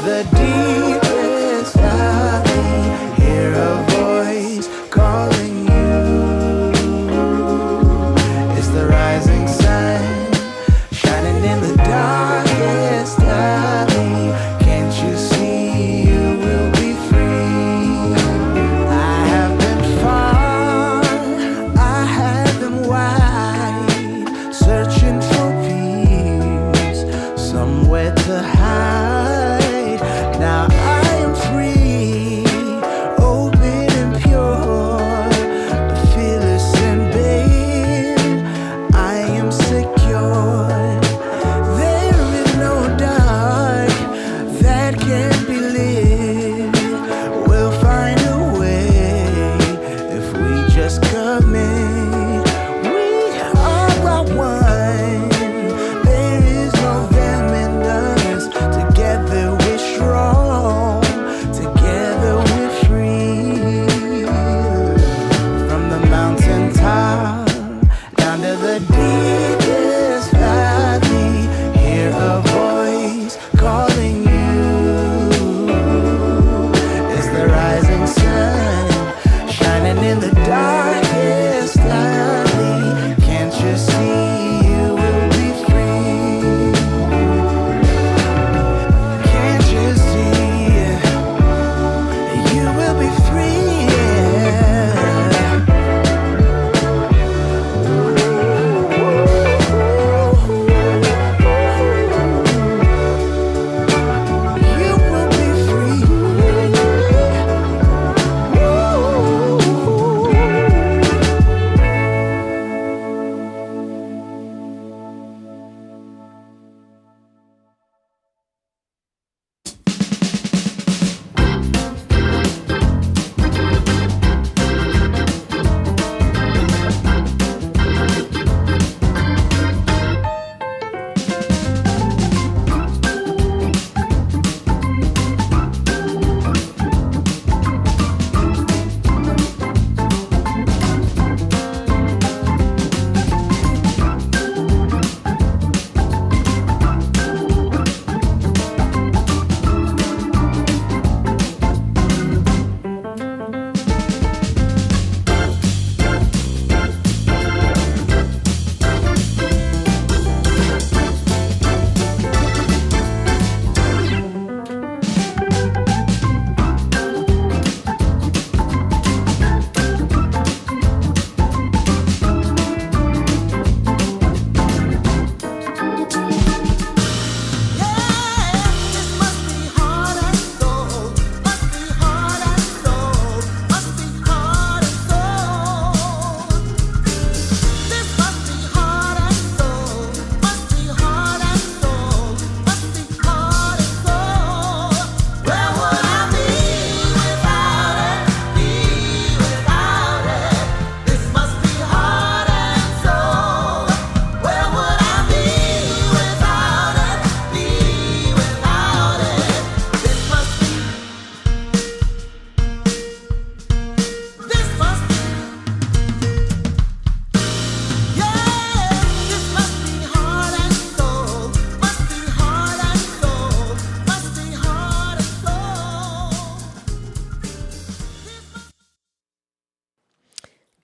the deepest valley, hear a voice calling you. It's the rising sun, shining in the darkest alley. Can't you see you will be free? I have been far, I have been wide, searching for peace, somewhere to hide. Now I am free, open and pure, fearless and babe, I am secure. There is no dark that can be lit. We'll find a way if we just commit. We are one. There is no them and us. Together we're strong. Together we're free. From the mountain top down to the deepest valley, hear a voice calling you. It's the rising sun, shining in the darkest alley. Can't you see you will be free? Can't you see you will be free? You will be free.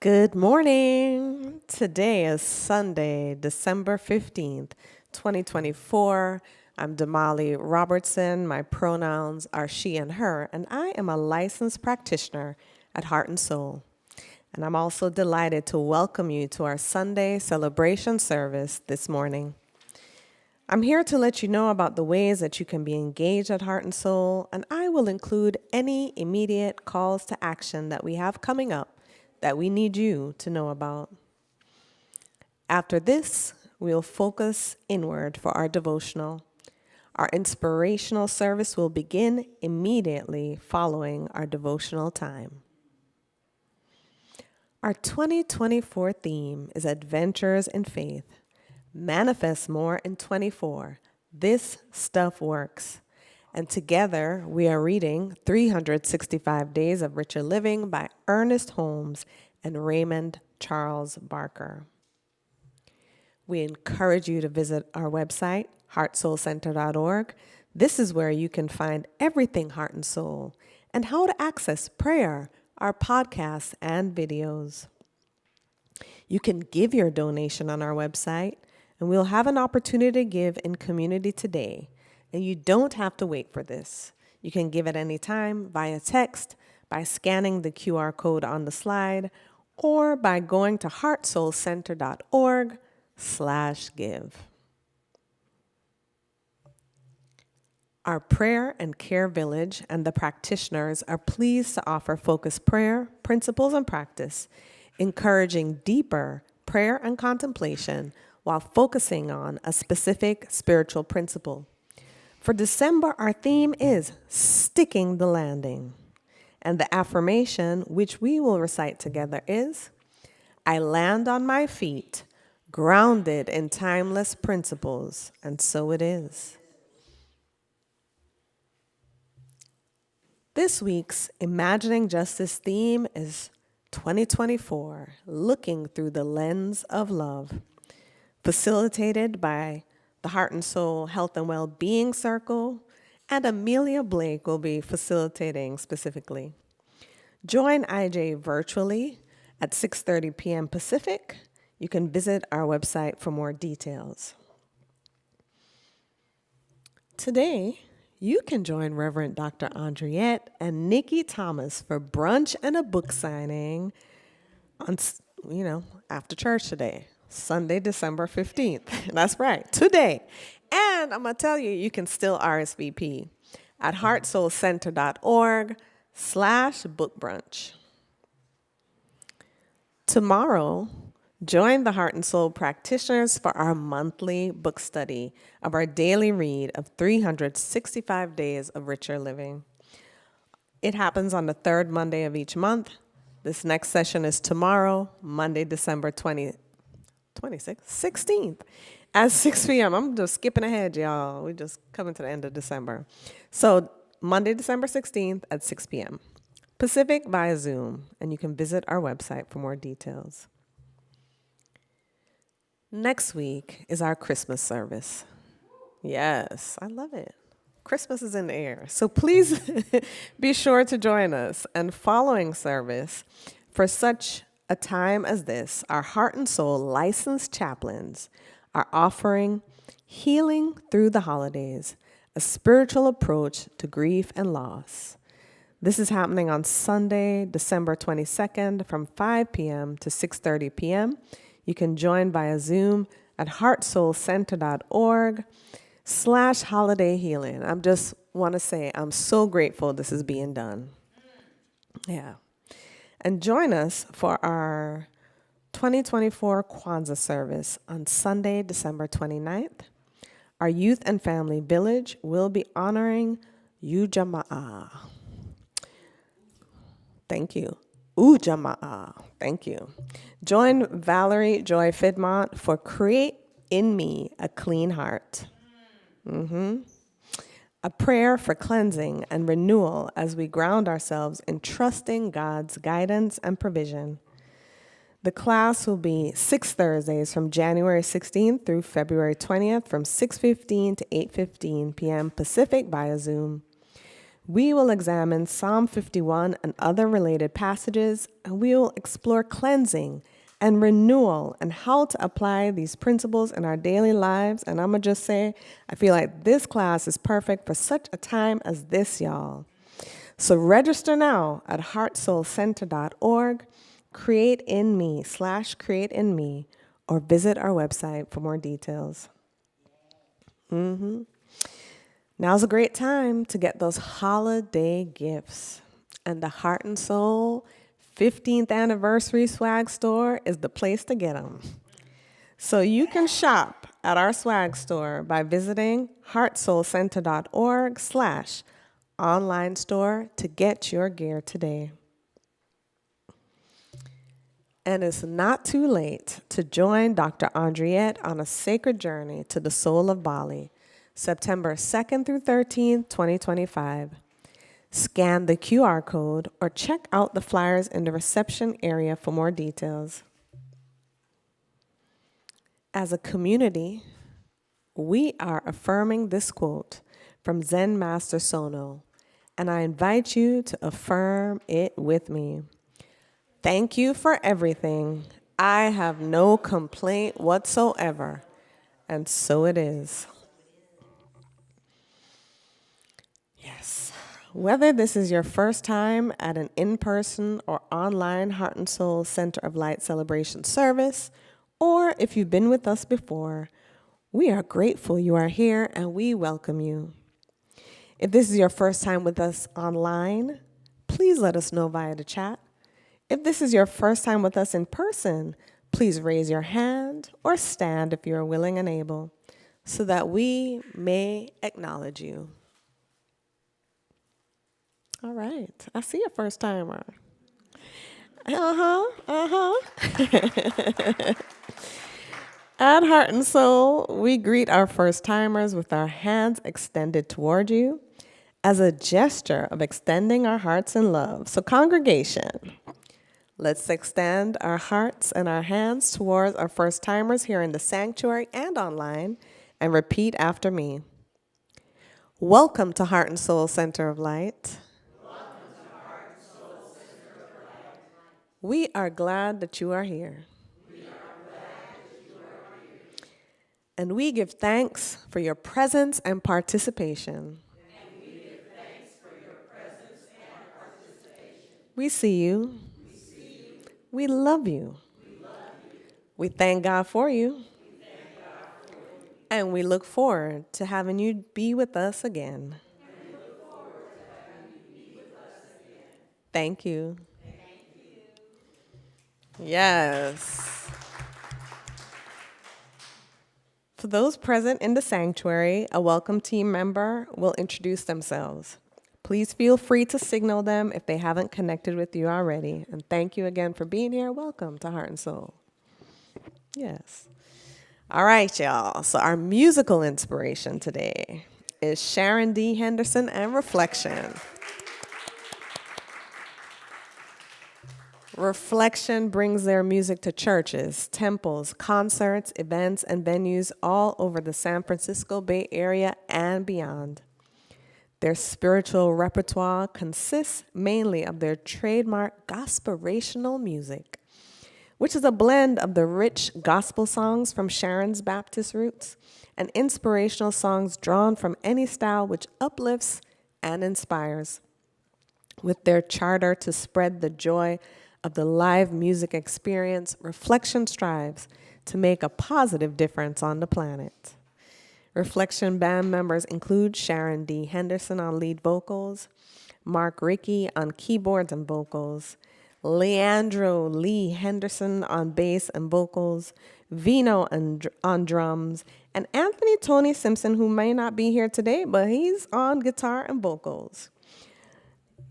Good morning. Today is Sunday, December 15th, 2024. I'm Damali Robertson. My pronouns are she and her, and I am a licensed practitioner at Heart and Soul. And I'm also delighted to welcome you to our Sunday celebration service this morning. I'm here to let you know about the ways that you can be engaged at Heart and Soul, and I will include any immediate calls to action that we have coming up that we need you to know about. After this, we'll focus inward for our devotional. Our inspirational service will begin immediately following our devotional time. Our 2024 theme is Adventures in Faith. Manifest more in 24. This stuff works. And together we are reading 365 Days of Richer Living by Ernest Holmes and Raymond Charles Barker. We encourage you to visit our website, heartsoulcenter.org, This is where you can find everything heart and soul and how to access prayer, our podcasts, and videos. You can give your donation on our website, and we'll have an opportunity to give in community today. And you don't have to wait for this. You can give at any time via text, by scanning the QR code on the slide, or by going to heartsoulcenter.org/give. Our prayer and care village and the practitioners are pleased to offer focused prayer, principles, and practice, encouraging deeper prayer and contemplation while focusing on a specific spiritual principle. For December, our theme is sticking the landing. And the affirmation, which we will recite together, is, I land on my feet, grounded in timeless principles, and so it is. This week's Imagining Justice theme is 2024, Looking Through the Lens of Love, facilitated by the Heart and Soul Health and Well-Being Circle, and Amelia Blake will be facilitating specifically. Join IJ virtually at 6:30 p.m. Pacific. You can visit our website for more details. Today, you can join Reverend Dr. Andriette and Nikki Thomas for brunch and a book signing on, after church today, Sunday, December 15th. That's right, today. And I'm going to tell you, you can still RSVP at heartsoulcenter.org/book brunch. Tomorrow, join the Heart and Soul practitioners for our monthly book study of our daily read of 365 Days of Richer Living. It happens on the third Monday of each month. This next session is tomorrow, Monday, December 16th at 6 p.m. I'm just skipping ahead, y'all. We're just coming to the end of December. So Monday, December 16th at 6 p.m. Pacific via Zoom, and you can visit our website for more details. Next week is our Christmas service. Yes, I love it. Christmas is in the air. So please be sure to join us. And following service, for such a time as this, our Heart and Soul licensed chaplains are offering Healing Through the Holidays, a spiritual approach to grief and loss. This is happening on Sunday, December 22nd from 5 p.m. to 6:30 p.m. You can join via Zoom at heartsoulcenter.org/holiday healing. I just want to say I'm so grateful this is being done. Yeah. And join us for our 2024 Kwanzaa service on Sunday, December 29th. Our youth and family village will be honoring Ujamaa. Thank you. Ujamaa. Thank you. Join Valerie Joy Fidmont for Create in Me a Clean Heart. A prayer for cleansing and renewal as we ground ourselves in trusting God's guidance and provision. The class will be 6 Thursdays from January 16th through February 20th from 6:15 to 8:15 p.m. Pacific via Zoom. We will examine Psalm 51 and other related passages, and we will explore cleansing and renewal and how to apply these principles in our daily lives. And I'm going to just say, I feel like this class is perfect for such a time as this, y'all. So register now at heartsoulcenter.org, create in me, or visit our website for more details. Now's a great time to get those holiday gifts. And the Heart and Soul 15th anniversary swag store is the place to get them. So you can shop at our swag store by visiting heartsoulcenter.org/online store to get your gear today. And it's not too late to join Dr. Andriette on a sacred journey to the soul of Bali, September 2nd through 13th, 2025. Scan the QR code or check out the flyers in the reception area for more details. As a community, we are affirming this quote from Zen Master Sono, and I invite you to affirm it with me. Thank you for everything. I have no complaint whatsoever, and so it is. Yes. Whether this is your first time at an in-person or online Heart and Soul Center of Light celebration service, or if you've been with us before, we are grateful you are here and we welcome you. If this is your first time with us online, please let us know via the chat. If this is your first time with us in person, please raise your hand or stand if you are willing and able so that we may acknowledge you. All right. I see a first timer. At Heart and Soul, we greet our first timers with our hands extended toward you as a gesture of extending our hearts in love. So, congregation, let's extend our hearts and our hands towards our first timers here in the sanctuary and online and repeat after me. Welcome to Heart and Soul Center of Light. We are glad that you are here. And we give thanks for your presence and participation. We see you. We love you. We thank God for you. And we look forward to having you be with us again. Thank you. Yes. For those present in the sanctuary, a welcome team member will introduce themselves. Please feel free to signal them if they haven't connected with you already. And thank you again for being here. Welcome to Heart and Soul. Yes. All right, y'all. So our musical inspiration today is Sharon D. Henderson and Reflection. Reflection brings their music to churches, temples, concerts, events, and venues all over the San Francisco Bay Area and beyond. Their spiritual repertoire consists mainly of their trademark gospelational music, which is a blend of the rich gospel songs from Sharon's Baptist roots and inspirational songs drawn from any style which uplifts and inspires. With their charter to spread the joy of the live music experience, Reflection strives to make a positive difference on the planet. Reflection band members include Sharon D. Henderson on lead vocals, Mark Rickey on keyboards and vocals, Leandro Lee Henderson on bass and vocals, Vino on drums, and Anthony Tony Simpson, who may not be here today, but he's on guitar and vocals.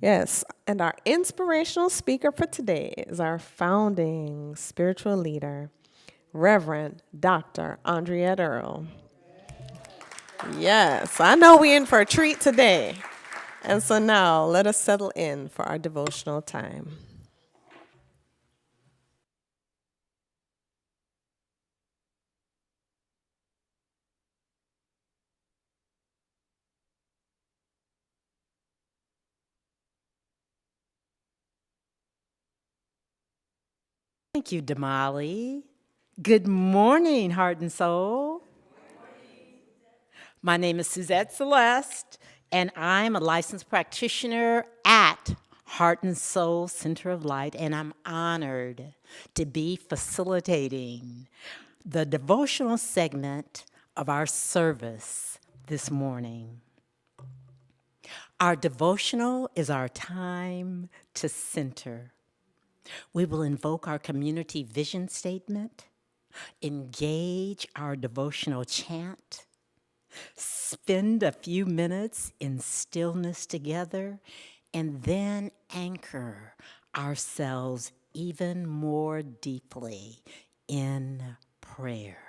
Yes, and our inspirational speaker for today is our founding spiritual leader, Reverend Dr. Andriette Earl. Yes, I know we're in for a treat today. And so now let us settle in for our devotional time. Thank you, Damali. Good morning, Heart and Soul. My name is Suzette Celeste, and I'm a licensed practitioner at Heart and Soul Center of Light, and I'm honored to be facilitating the devotional segment of our service this morning. Our devotional is our time to center. We will invoke our community vision statement, engage our devotional chant, spend a few minutes in stillness together, and then anchor ourselves even more deeply in prayer.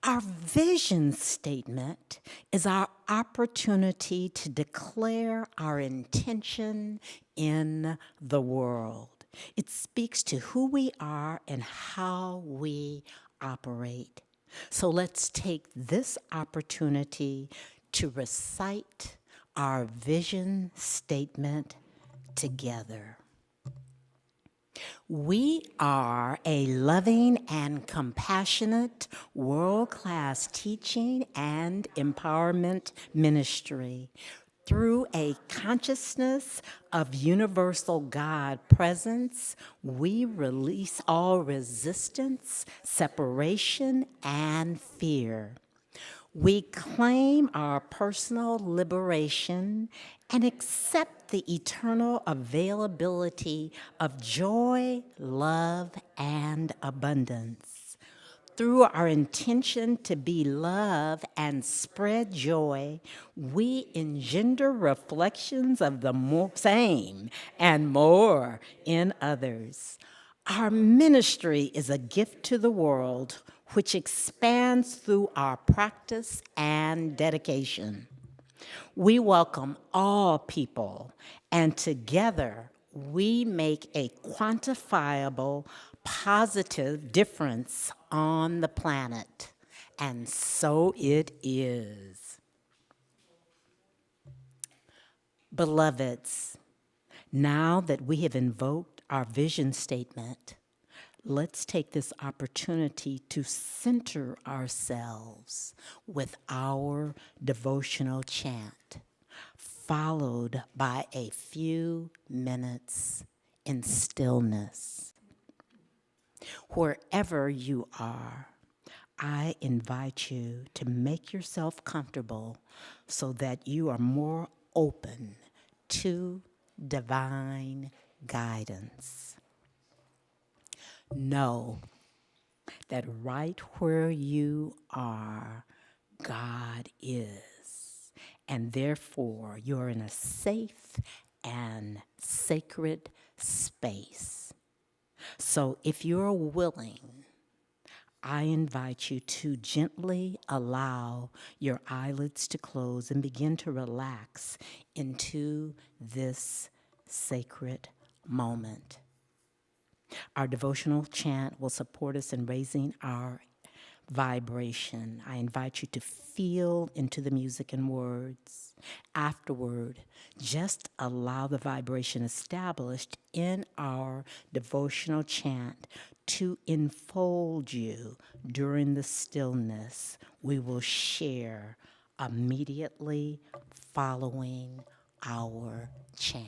Our vision statement is our opportunity to declare our intention in the world. It speaks to who we are and how we operate. So let's take this opportunity to recite our vision statement together. We are a loving and compassionate, world-class teaching and empowerment ministry. Through a consciousness of universal God presence, we release all resistance, separation, and fear. We claim our personal liberation and accept the eternal availability of joy, love, and abundance. Through our intention to be love and spread joy, we engender reflections of the same and more in others. Our ministry is a gift to the world, which expands through our practice and dedication. We welcome all people, and together we make a quantifiable, positive difference on the planet. And so it is. Beloveds, now that we have invoked our vision statement, let's take this opportunity to center ourselves with our devotional chant, followed by a few minutes in stillness. Wherever you are, I invite you to make yourself comfortable so that you are more open to divine guidance. Know that right where you are, God is, and therefore you're in a safe and sacred space. So if you're willing, I invite you to gently allow your eyelids to close and begin to relax into this sacred moment. Our devotional chant will support us in raising our vibration. I invite you to feel into the music and words. Afterward, just allow the vibration established in our devotional chant to enfold you during the stillness we will share immediately following our chant.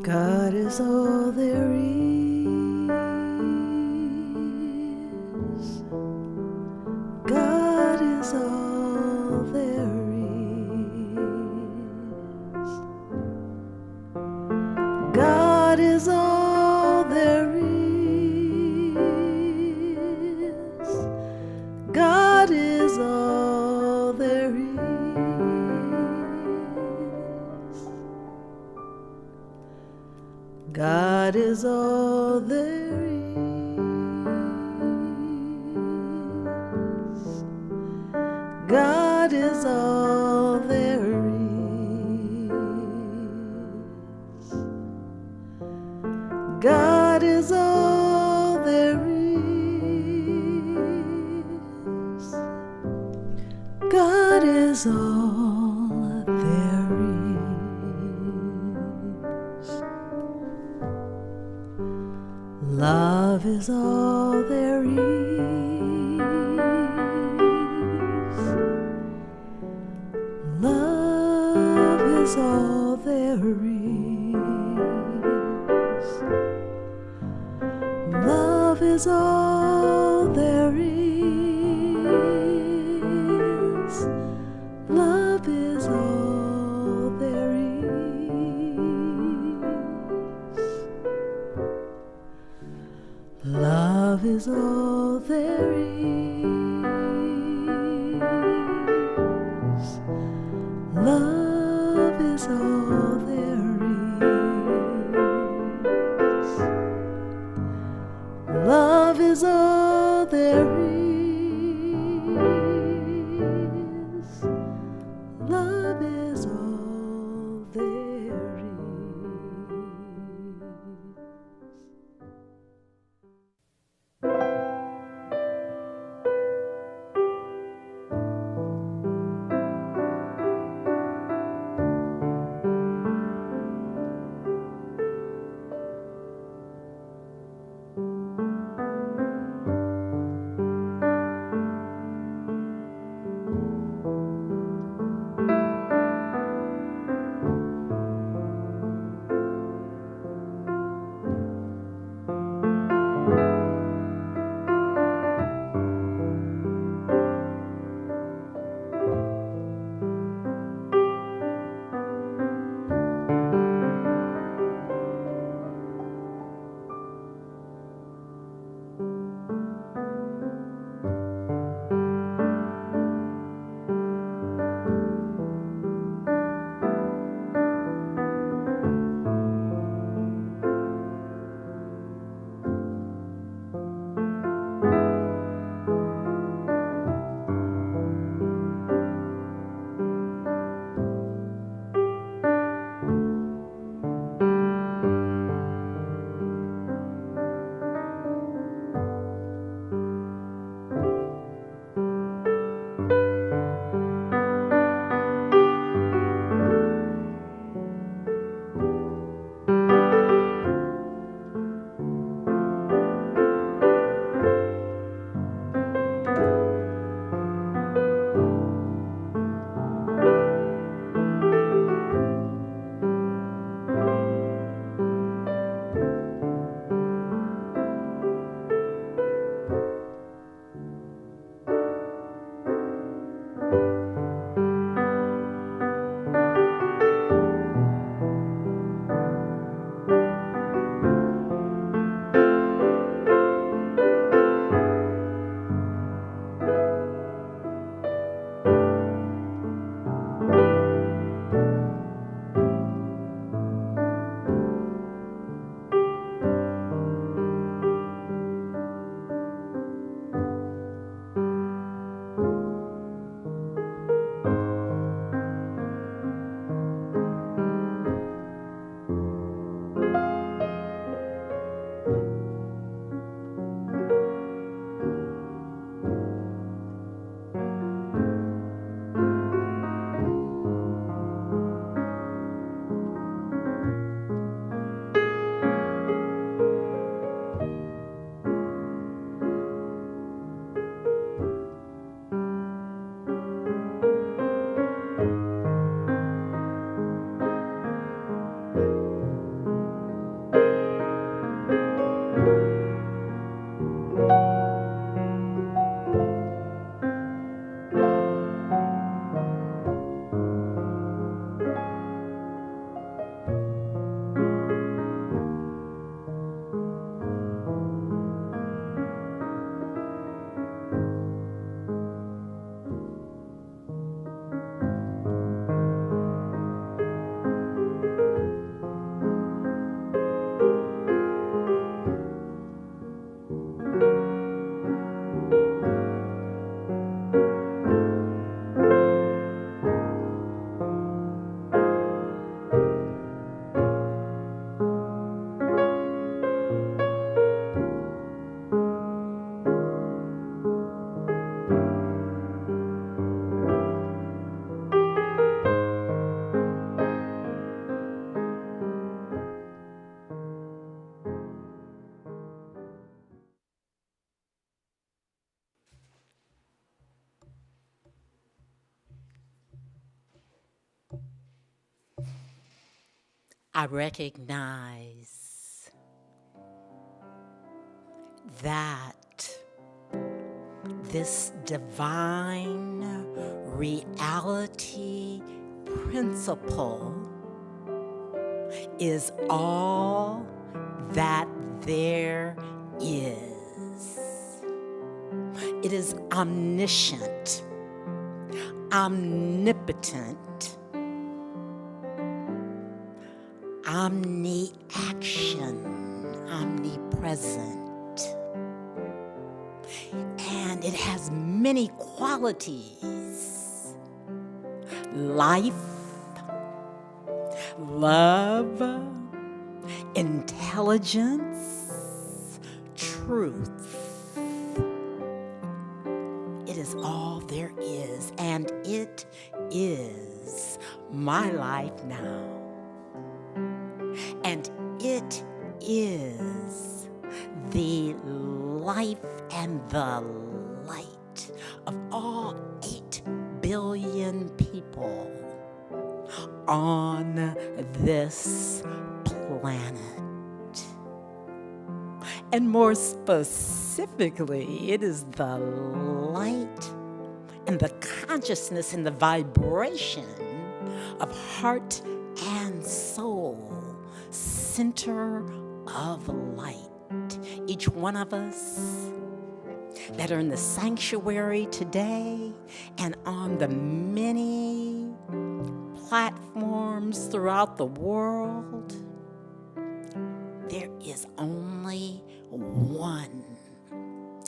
God is all there is. God is all there is. God is all there is. God is all there is. God is all there is. God is all there is. God is all there is. God is all there is. Love is all there is. Love is all there is. Love is all there is. Love is all there is. Love is all there is. Love is all there is. Love is all there is. Love is all there is. I recognize that this divine reality principle is all that there is. It is omniscient, omnipotent, omni-action, omnipresent. and it has many qualities: life, love, intelligence, truth. It is all there is, and it is my life now. And it is the life and the light of all 8 billion people on this planet. And more specifically, it is the light and the consciousness and the vibration of heart and soul, center of light. Each one of us that are in the sanctuary today and on the many platforms throughout the world, there is only one.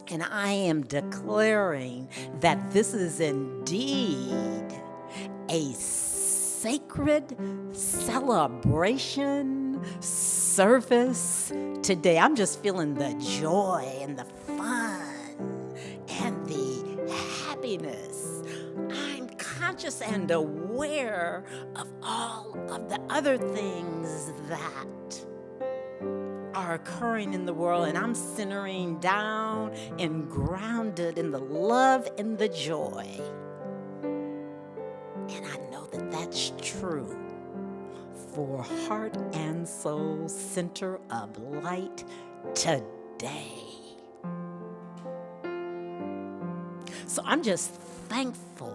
And I am declaring that this is indeed a sacred celebration service today. I'm just feeling the joy and the fun and the happiness. I'm conscious and aware of all of the other things that are occurring in the world, and I'm centering down and grounded in the love and the joy. And I know that that's true for Heart and Soul Center of Light today. So I'm just thankful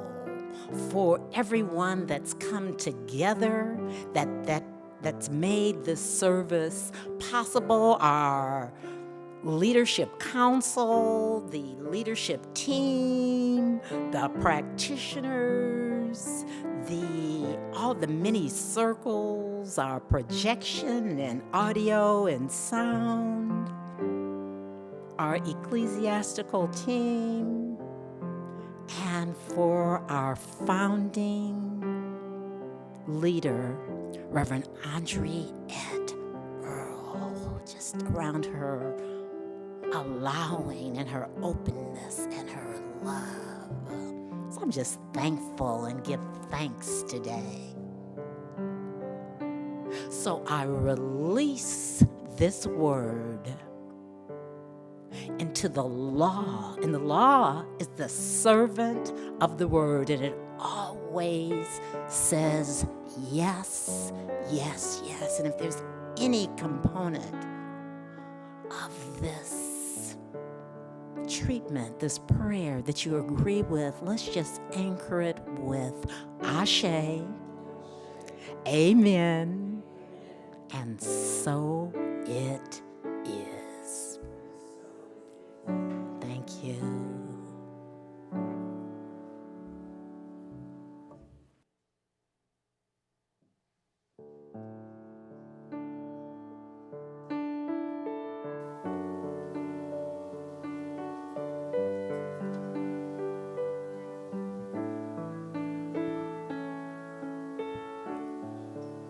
for everyone that's come together, that's made this service possible. Our leadership council, the leadership team, the practitioners, all the many circles, our projection and audio and sound, our ecclesiastical team, and for our founding leader, Reverend Andriette Earl, just around her allowing and her openness and her love. So I'm just thankful and give thanks today. So I release this word into the law. And the law is the servant of the word, and it always says yes, yes, yes. And if there's any component of this treatment, this prayer that you agree with, let's just anchor it with Ashe, Amen, and so it is. Thank you.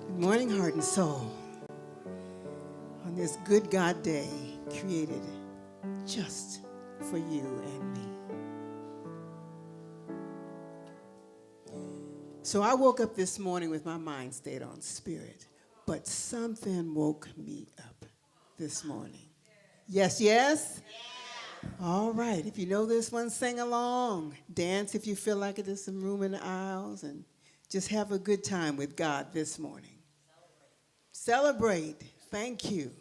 Good morning, heart and soul. On this good God day, created just for you and me. So I woke up this morning with my mind stayed on spirit, but something woke me up this morning. Yes, yes? All right, if you know this one, sing along. Dance if you feel like it. There's some room in the aisles, and just have a good time with God this morning. Celebrate. Thank you.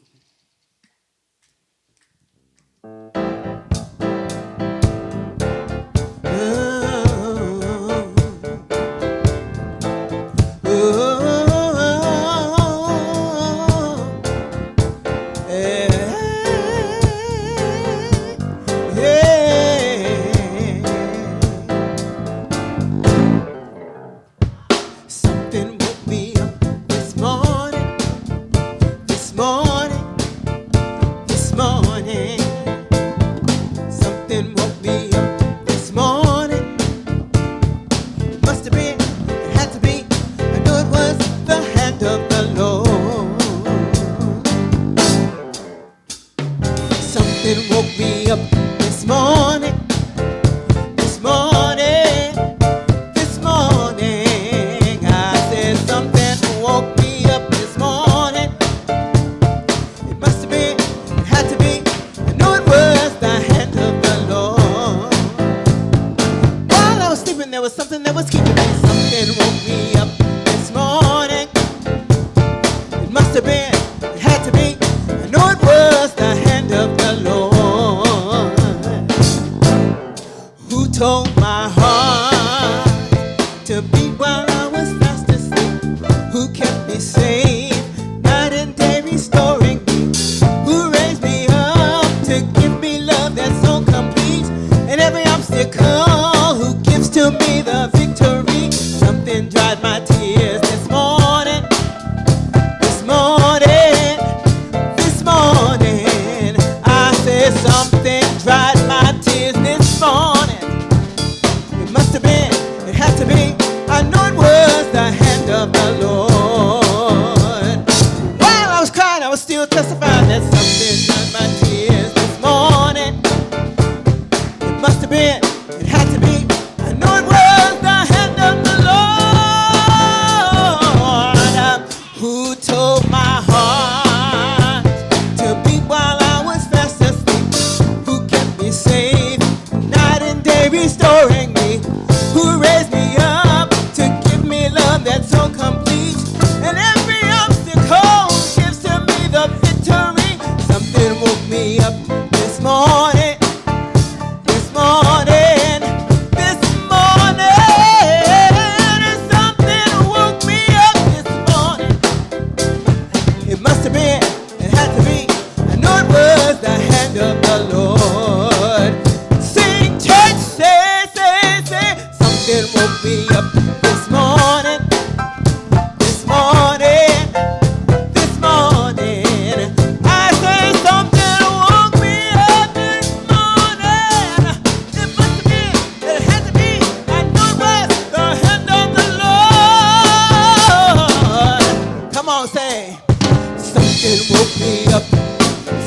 Something woke me up this morning, this morning, this morning. Something woke me up this morning, this morning, this morning. I said something woke me up this morning. It must have been, it had to be, I knew it was the hand of the Lord. While I was sleeping, there was something that was keeping me. Something woke me up this morning. It must have been, it had to be, I know it was the hand of the Lord. Who told my heart to beat while I was fast asleep? Who kept me safe night and day, restoring me? Who raised me up to give me love that's so complete? And every obstacle, who gives to me the victory? Something dried my tears this morning, this morning, this morning. I said something dried my tears this morning. It must have been, it had to be, I know it was the hand of the Lord. While I was crying, I was still testifying that something dried my tears this morning. It must have been, it had to be, I know it was the hand of the Lord. Who told my heart to beat while I was fast asleep? Who kept me safe night and day, restoring me? Who raised me up to give me love that's so complete? And every obstacle gives to me the victory. Something woke me up this morning, this morning, this morning. Something woke me up this morning. It must have been, it had to be, I know it was the hand of the Lord. Sing, church, say, say, say. Something woke me up this morning, this morning, this morning. I say something woke me up this morning. It must have been, it had to be, I know it was the hand of the Lord. Come on, say. Something woke me up,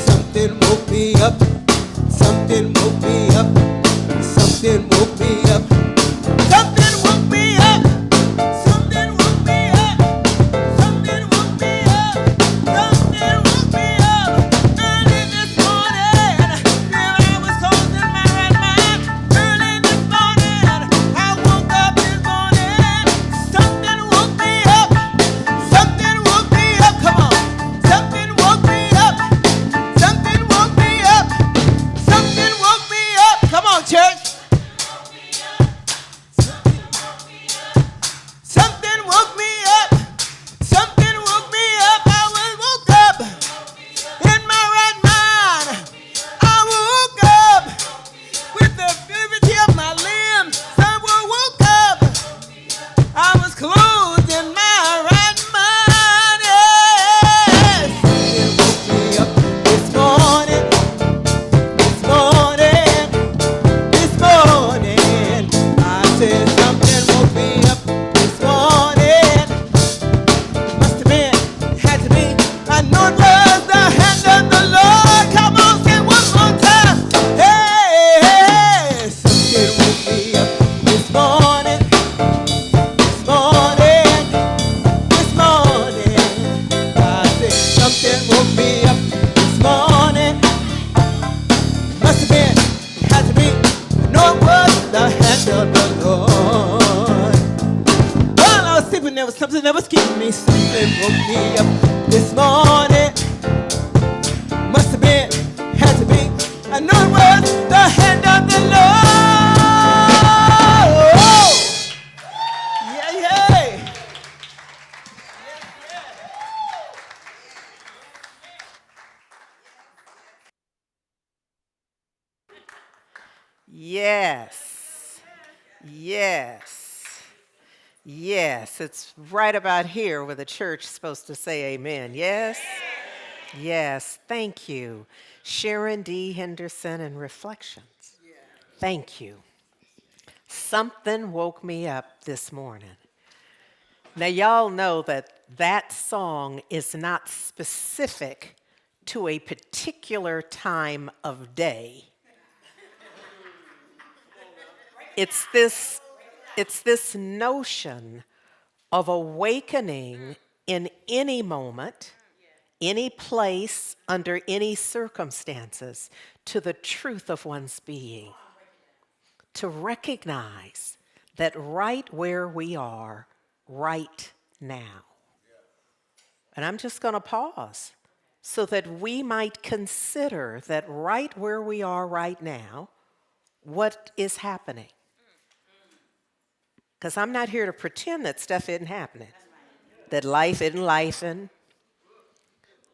something woke me up, something woke me up, something woke me up, something woke me up, something woke me up, something woke me up, something woke me up. Early this morning, when I was closing my right mind, early this morning, I woke up this morning. Something woke me up, something woke me up. Come on, something woke me up, something woke me up, something woke me up. Come on, church. Something woke me up. Something woke me up. I was woke up in my right mind. I woke up with the ability of my limbs. Someone woke up. I was clothed in my right mind. Yes. Something woke me up this morning. This morning. This morning. I said something woke me up this morning. Must have been, it had to be, I know it was the hand of the Lord. Come on, say it one more time. Hey, hey, something woke me up this morning, this morning, this morning. I said something woke me up this morning. Must have been, it had to be, I know it was the hand of the Lord. While I was sleeping, there was something that was keeping me. Something woke me up this morning. Must have been, had to be, I know it was the hand of the Lord. Yeah, yeah. Yes. Yes. Yes. It's right about here where the church is supposed to say amen. Yes? Yes. Thank you. Sharon D. Henderson and Reflections. Thank you. Something woke me up this morning. Now, y'all know that that song is not specific to a particular time of day. It's this notion of awakening in any moment, any place, under any circumstances, to the truth of one's being. To recognize that right where we are right now. And I'm just going to pause so that we might consider that right where we are right now, what is happening. Because I'm not here to pretend that stuff isn't happening, that life isn't lifing,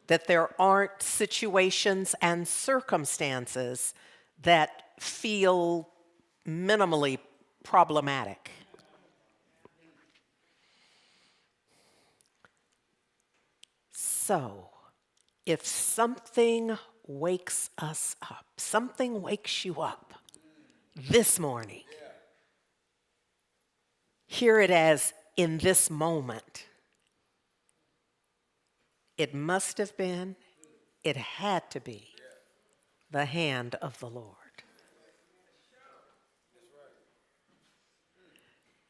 that there aren't situations and circumstances that feel minimally problematic. So, if something wakes us up, something wakes you up this morning, hear it as in this moment. It must have been, it had to be the hand of the Lord.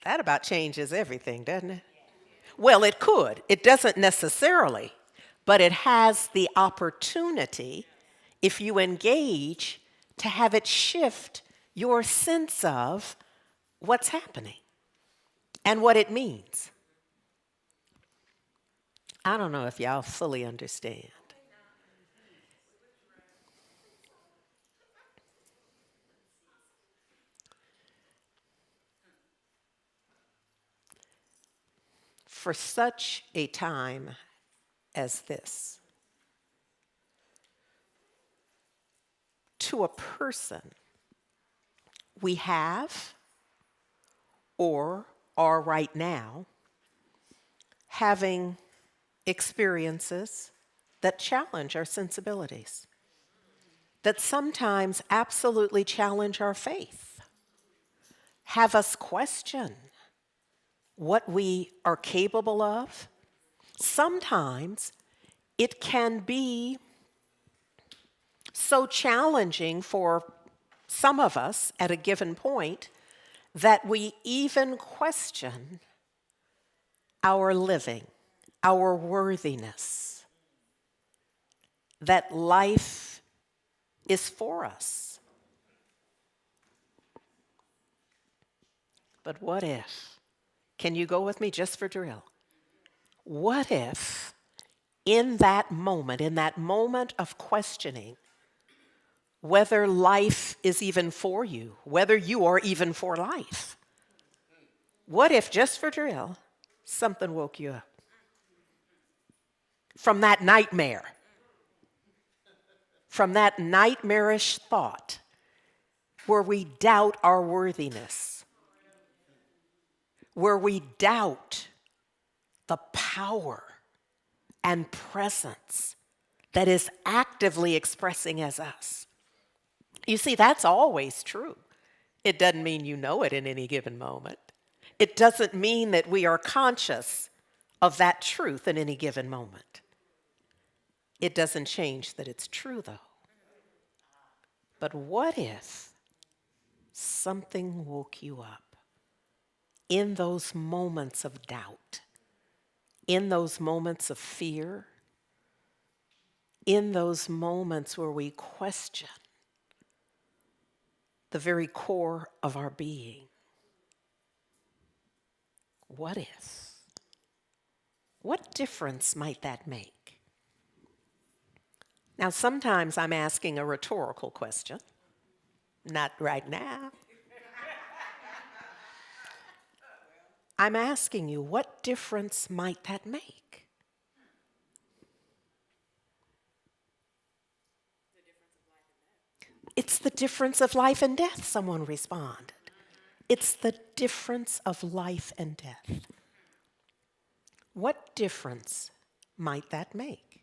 That about changes everything, doesn't it? Well, it could. It doesn't necessarily, but it has the opportunity, if you engage, to have it shift your sense of what's happening and what it means. I don't know if y'all fully understand. For such a time as this, to a person, we have or are right now having experiences that challenge our sensibilities, that sometimes absolutely challenge our faith, have us question what we are capable of. Sometimes it can be so challenging for some of us at a given point that we even question our living, our worthiness, that life is for us. But what if? Can you go with me just for drill? What if in that moment of questioning whether life is even for you, whether you are even for life, what if, just for drill, something woke you up from that nightmare, from that nightmarish thought where we doubt our worthiness, where we doubt the power and presence that is actively expressing as us. You see, that's always true. It doesn't mean you know it in any given moment. It doesn't mean that we are conscious of that truth in any given moment. It doesn't change that it's true, though. But what if something woke you up in those moments of doubt, in those moments of fear, in those moments where we question the very core of our being? What if? What difference might that make? Now, sometimes I'm asking a rhetorical question. Not right now. I'm asking you, what difference might that make? It's the difference of life and death, someone responded. It's the difference of life and death. What difference might that make?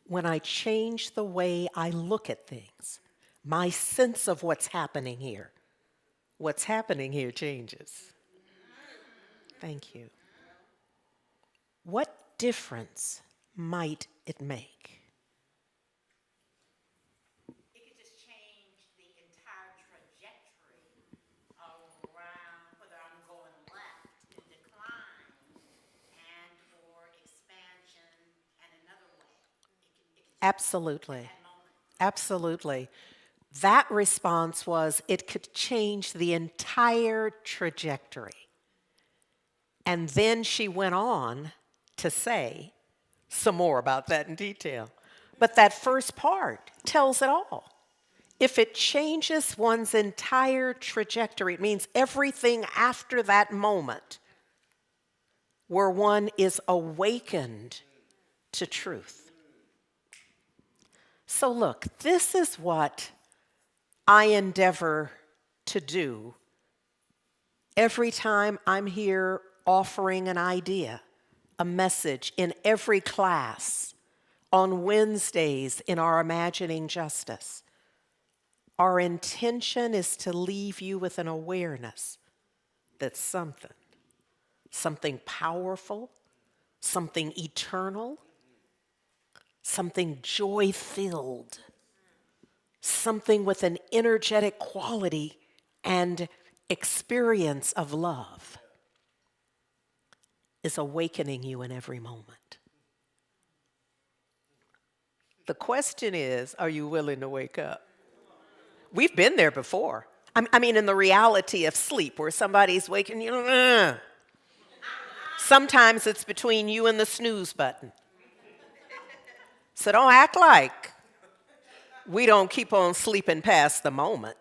When I change the way I look at things, my sense of what's happening here changes. Thank you. What difference might it make? It could just change the entire trajectory around whether I'm going left in decline and or expansion and another way. It could Absolutely. that moment. Absolutely. That response was it could change the entire trajectory. And then she went on to say some more about that in detail. But that first part tells it all. If it changes one's entire trajectory, it means everything after that moment where one is awakened to truth. So, look, this is what I endeavor to do every time I'm here offering an idea, a message in every class, on Wednesdays in our Imagining Justice. Our intention is to leave you with an awareness that something powerful, something eternal, something joy-filled, something with an energetic quality and experience of love is awakening you in every moment. The question is, are you willing to wake up? We've been there before. I mean, in the reality of sleep, where somebody's waking you. Sometimes it's between you and the snooze button. So don't act like we don't keep on sleeping past the moment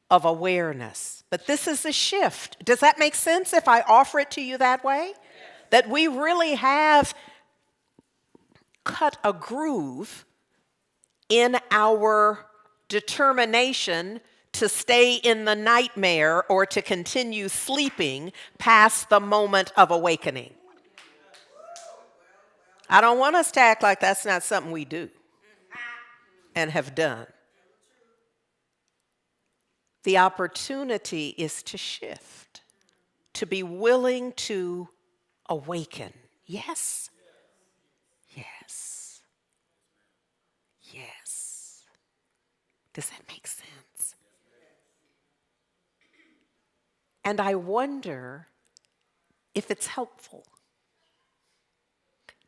of awareness. But this is a shift. Does that make sense if I offer it to you that way? Yes. That we really have cut a groove in our determination to stay in the nightmare or to continue sleeping past the moment of awakening. I don't want us to act like that's not something we do and have done. The opportunity is to shift, to be willing to awaken. Yes? Yes. Yes. Does that make sense? And I wonder if it's helpful.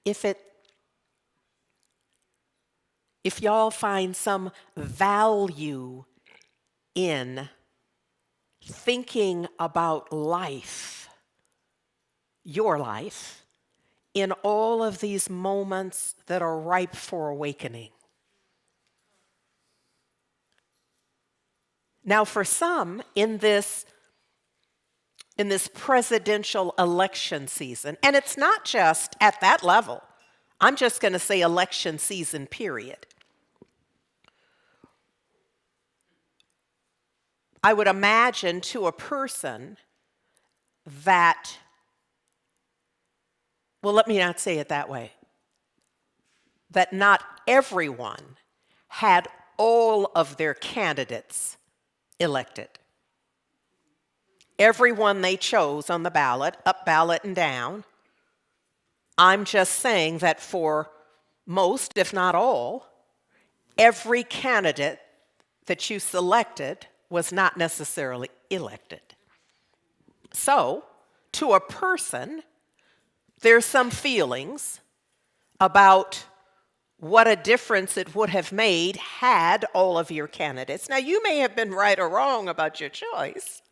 If y'all find some value in thinking about life, your life, in all of these moments that are ripe for awakening. Now, for some, in this presidential election season, and it's not just at that level, I'm just going to say election season, period. I would imagine to a person that, well, let me not say it that way, that not everyone had all of their candidates elected. Everyone they chose on the ballot, up ballot and down. I'm just saying that for most, if not all, every candidate that you selected was not necessarily elected. So, to a person, there's some feelings about what a difference it would have made had all of your candidates. Now, you may have been right or wrong about your choice,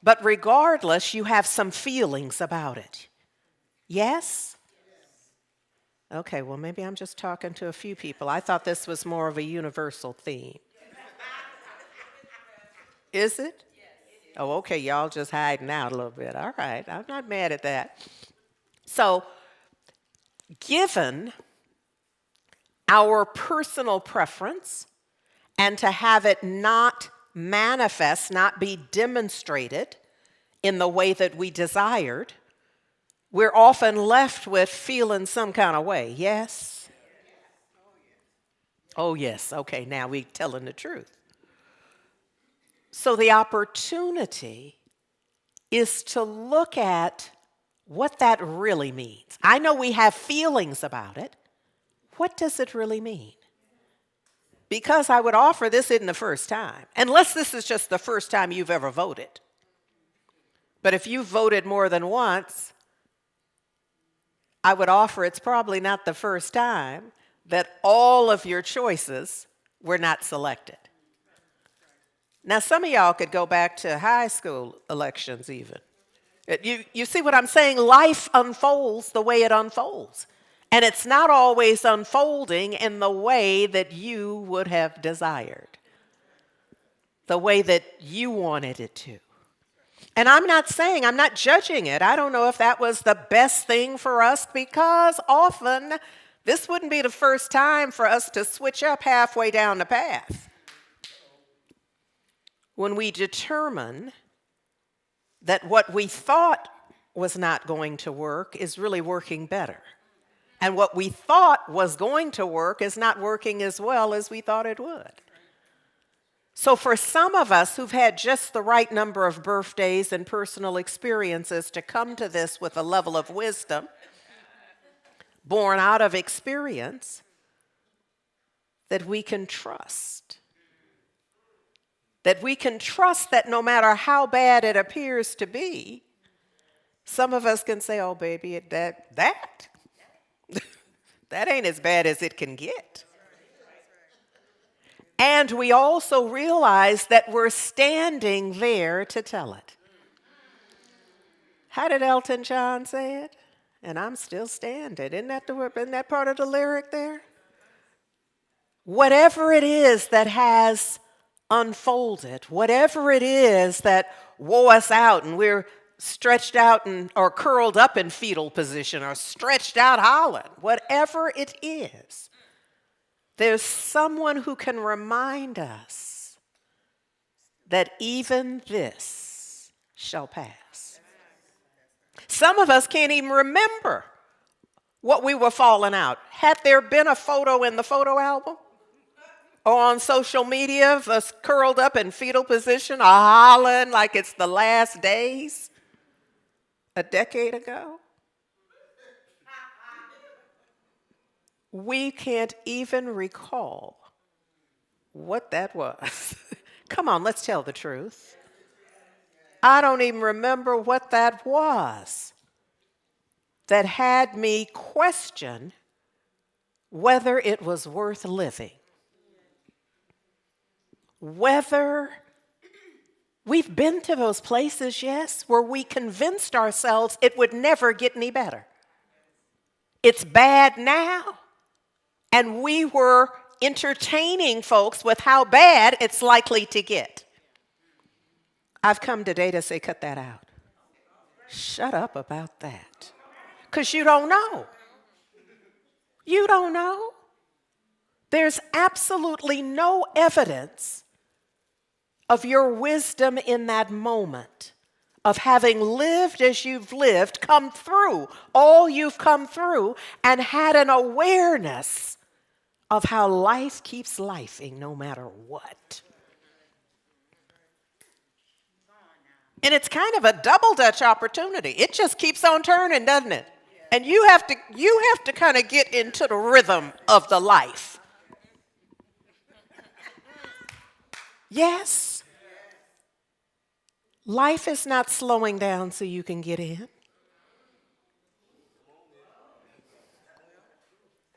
but regardless, you have some feelings about it. Yes? Okay, well, maybe I'm just talking to a few people. I thought this was more of a universal theme. Is it? Oh, okay, y'all just hiding out a little bit. All right, I'm not mad at that. So, given our personal preference and to have it not manifest, not be demonstrated in the way that we desired, we're often left with feeling some kind of way. Yes? Oh, yes. Okay, now we're telling the truth. So the opportunity is to look at what that really means. I know we have feelings about it. What does it really mean? Because I would offer this isn't the first time, unless this is just the first time you've ever voted. But if you've voted more than once, I would offer it's probably not the first time that all of your choices were not selected. Now, some of y'all could go back to high school elections even. You see what I'm saying? Life unfolds the way it unfolds. And it's not always unfolding in the way that you would have desired, the way that you wanted it to. And I'm not judging it. I don't know if that was the best thing for us, because often this wouldn't be the first time for us to switch up halfway down the path. When we determine that what we thought was not going to work is really working better. And what we thought was going to work is not working as well as we thought it would. So for some of us who've had just the right number of birthdays and personal experiences to come to this with a level of wisdom born out of experience that we can trust. That we can trust that no matter how bad it appears to be, some of us can say, oh, baby, that ain't as bad as it can get. And we also realize that we're standing there to tell it. How did Elton John say it? And I'm still standing. Isn't that part of the lyric there? Whatever it is that has unfolded, whatever it is that wore us out and we're stretched out or curled up in fetal position or stretched out hollering, whatever it is, there's someone who can remind us that even this shall pass. Some of us can't even remember what we were falling out. Had there been a photo in the photo album or on social media of us curled up in fetal position or hollering like it's the last days a decade ago? We can't even recall what that was. Come on, let's tell the truth. I don't even remember what that was that had me question whether it was worth living. Whether we've been to those places, yes, where we convinced ourselves it would never get any better. It's bad now. And we were entertaining folks with how bad it's likely to get. I've come today to say, cut that out. Shut up about that. Because you don't know. You don't know. There's absolutely no evidence of your wisdom in that moment, of having lived as you've lived, come through all you've come through, and had an awareness of how life keeps lifing no matter what. And it's kind of a double Dutch opportunity. It just keeps on turning, doesn't it? And you have to kind of get into the rhythm of the life. Yes. Life is not slowing down so you can get in.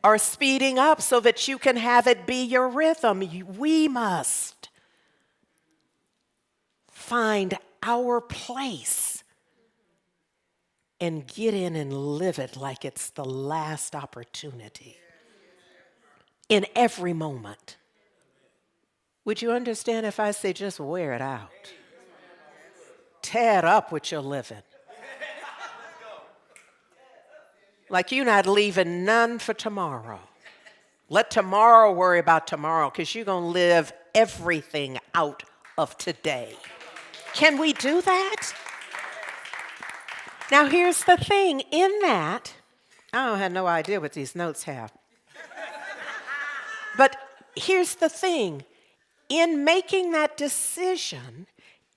Or speeding up so that you can have it be your rhythm. We must find our place and get in and live it like it's the last opportunity in every moment. Would you understand if I say just wear it out? Tear it up with your living. Like you're not leaving none for tomorrow. Let tomorrow worry about tomorrow, because you're going to live everything out of today. Can we do that? Now, here's the thing. In that, I don't have no idea what these notes have. But here's the thing. In making that decision,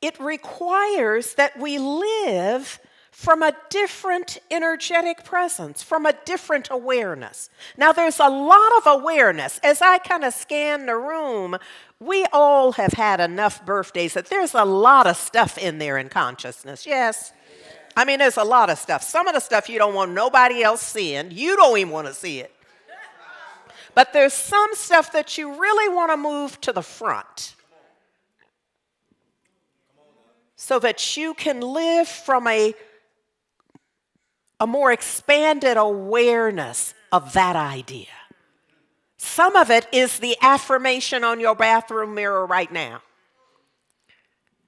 it requires that we live from a different energetic presence, from a different awareness. Now, there's a lot of awareness. As I kind of scan the room, we all have had enough birthdays that there's a lot of stuff in there in consciousness, yes? I mean, there's a lot of stuff. Some of the stuff you don't want nobody else seeing. You don't even want to see it. But there's some stuff that you really want to move to the front so that you can live from a more expanded awareness of that idea. Some of it is the affirmation on your bathroom mirror right now.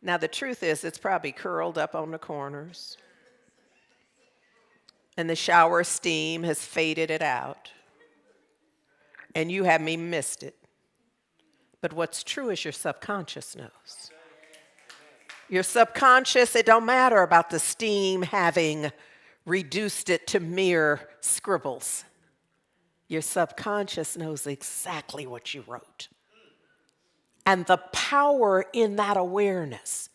Now, the truth is, it's probably curled up on the corners, and the shower steam has faded it out, and you haven't even missed it. But what's true is your subconscious knows. Your subconscious, it don't matter about the steam having reduced it to mere scribbles. Your subconscious knows exactly what you wrote. And the power in that awareness,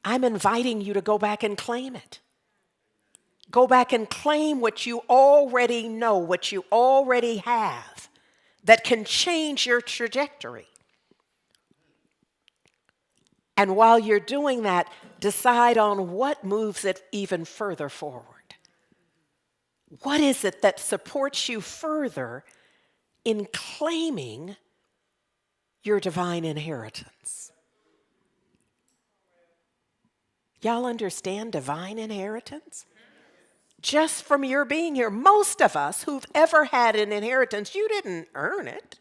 I'm inviting you to go back and claim it. Go back and claim what you already know, what you already have, that can change your trajectory. And while you're doing that, decide on what moves it even further forward. What is it that supports you further in claiming your divine inheritance? Y'all understand divine inheritance? Just from your being here, most of us who've ever had an inheritance, you didn't earn it.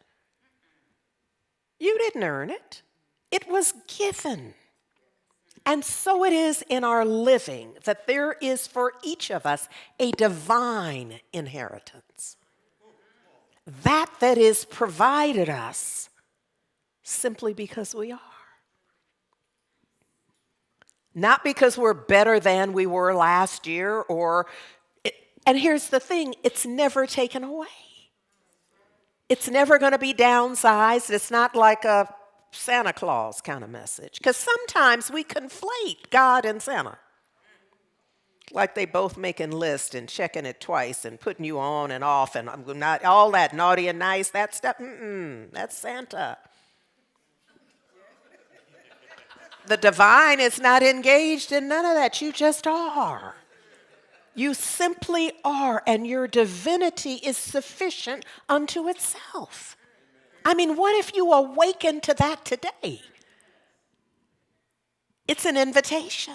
You didn't earn it. It was given. And so it is in our living that there is for each of us a divine inheritance. That is provided us simply because we are. Not because we're better than we were last year and here's the thing, it's never taken away. It's never going to be downsized. It's not like a Santa Claus kind of message. Because sometimes we conflate God and Santa. Like they both making lists and checking it twice and putting you on and off and not all that naughty and nice, that stuff. That's Santa. The divine is not engaged in none of that. You just are. You simply are, and your divinity is sufficient unto itself. I mean, what if you awaken to that today? It's an invitation.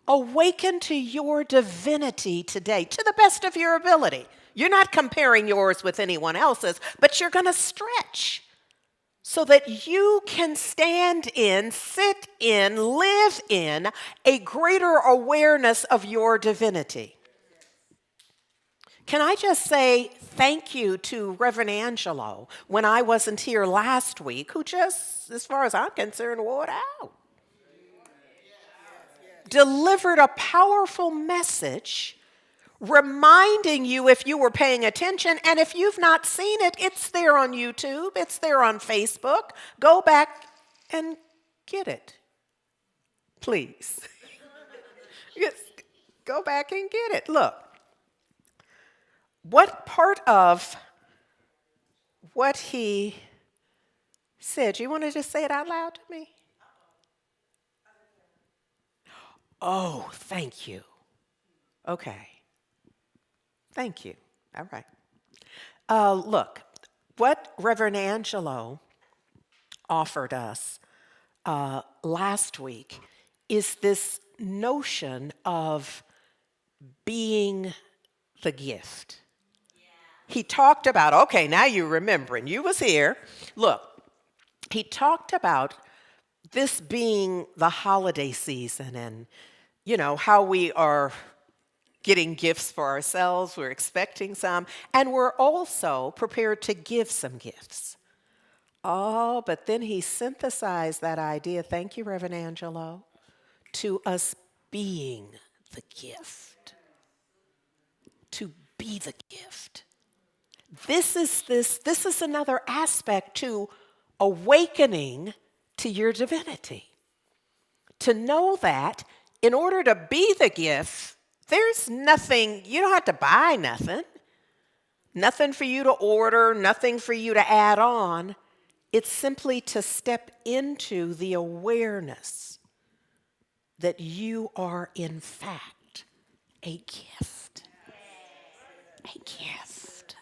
Awaken to your divinity today, to the best of your ability. You're not comparing yours with anyone else's, but you're going to stretch so that you can stand in, sit in, live in a greater awareness of your divinity. Can I just say thank you to Reverend Angelo when I wasn't here last week, who just, as far as I'm concerned, wore it out. Delivered a powerful message reminding you, if you were paying attention, and if you've not seen it, it's there on YouTube, it's there on Facebook. Go back and get it, please. Yes, go back and get it. Look, what part of what he said, you want to just say it out loud to me? Oh, thank you. Okay. Thank you. All right. Look, what Reverend Angelo offered us last week is this notion of being the gift. He talked about, okay, now you're remembering, you was here. Look, he talked about this being the holiday season and, you know, how we are getting gifts for ourselves, we're expecting some, and we're also prepared to give some gifts. Oh, but then he synthesized that idea, thank you, Reverend Angelo, to us being the gift. To be the gift. This is another aspect to awakening to your divinity. to know that in order to be the gift, there's nothing, you don't have to buy nothing. Nothing for you to order, nothing for you to add on. It's simply to step into the awareness that you are, in fact, a gift. A gift.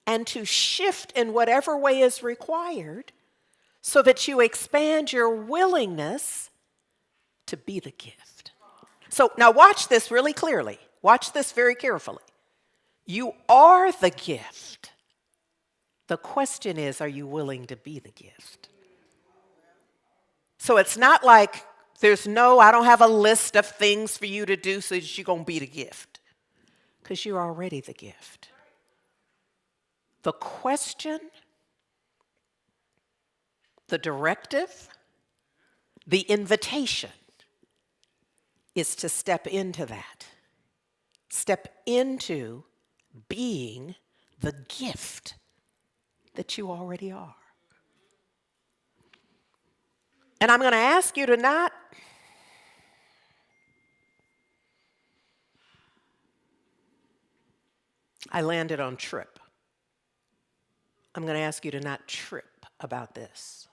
And to shift in whatever way is required so that you expand your willingness to be the gift. So now watch this really clearly. Watch this very carefully. You are the gift. The question is, are you willing to be the gift? So it's not like I don't have a list of things for you to do so that you're going to be the gift. Because you're already the gift. The question, the directive, the invitation is to step into that. Step into being the gift that you already are. And I'm going to ask you to not I landed on trip. I'm going to ask you to not trip about this.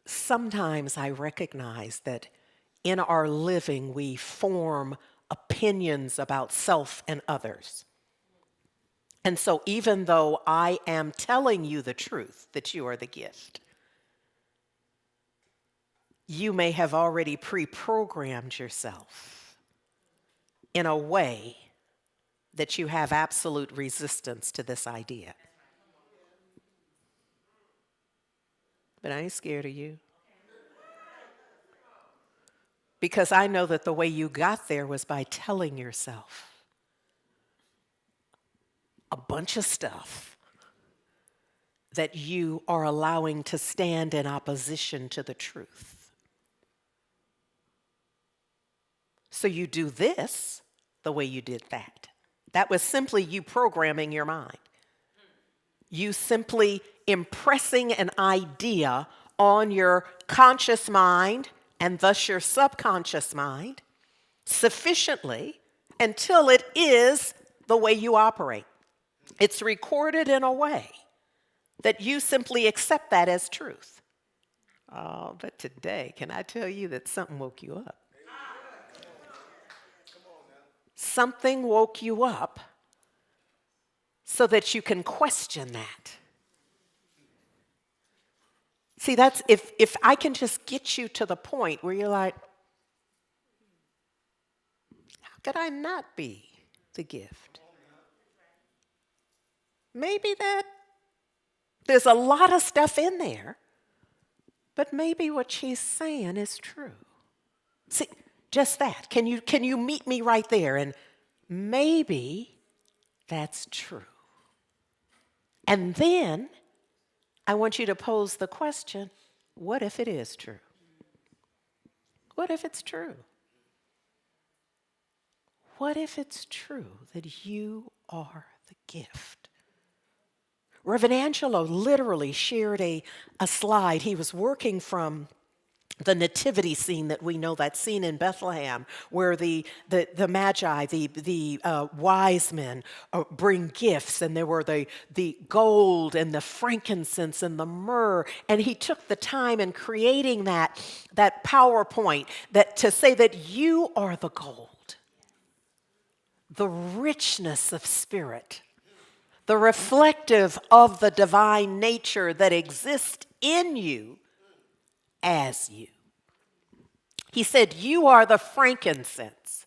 Sometimes I recognize that in our living we form opinions about self and others. And so even though I am telling you the truth that you are the gift, you may have already pre-programmed yourself in a way that you have absolute resistance to this idea. But I ain't scared of you. Because I know that the way you got there was by telling yourself a bunch of stuff that you are allowing to stand in opposition to the truth. So you do this the way you did that. That was simply you programming your mind. You simply impressing an idea on your conscious mind and thus your subconscious mind sufficiently until it is the way you operate. It's recorded in a way that you simply accept that as truth. Oh, but today, can I tell you that something woke you up? Something woke you up so that you can question that. See, that's if I can just get you to the point where you're like, how could I not be the gift? Maybe that there's a lot of stuff in there, but maybe what she's saying is true. See, just that. Can you meet me right there? And maybe that's true. And then I want you to pose the question, what if it is true? What if it's true? What if it's true that you are the gift? Reverend Angelo literally shared a slide. He was working from the nativity scene that we know, that scene in Bethlehem where the magi, the wise men bring gifts, and there were the gold and the frankincense and the myrrh, and he took the time in creating that PowerPoint that to say that you are the gold, the richness of spirit, the reflective of the divine nature that exists in you as you. He said, you are the frankincense.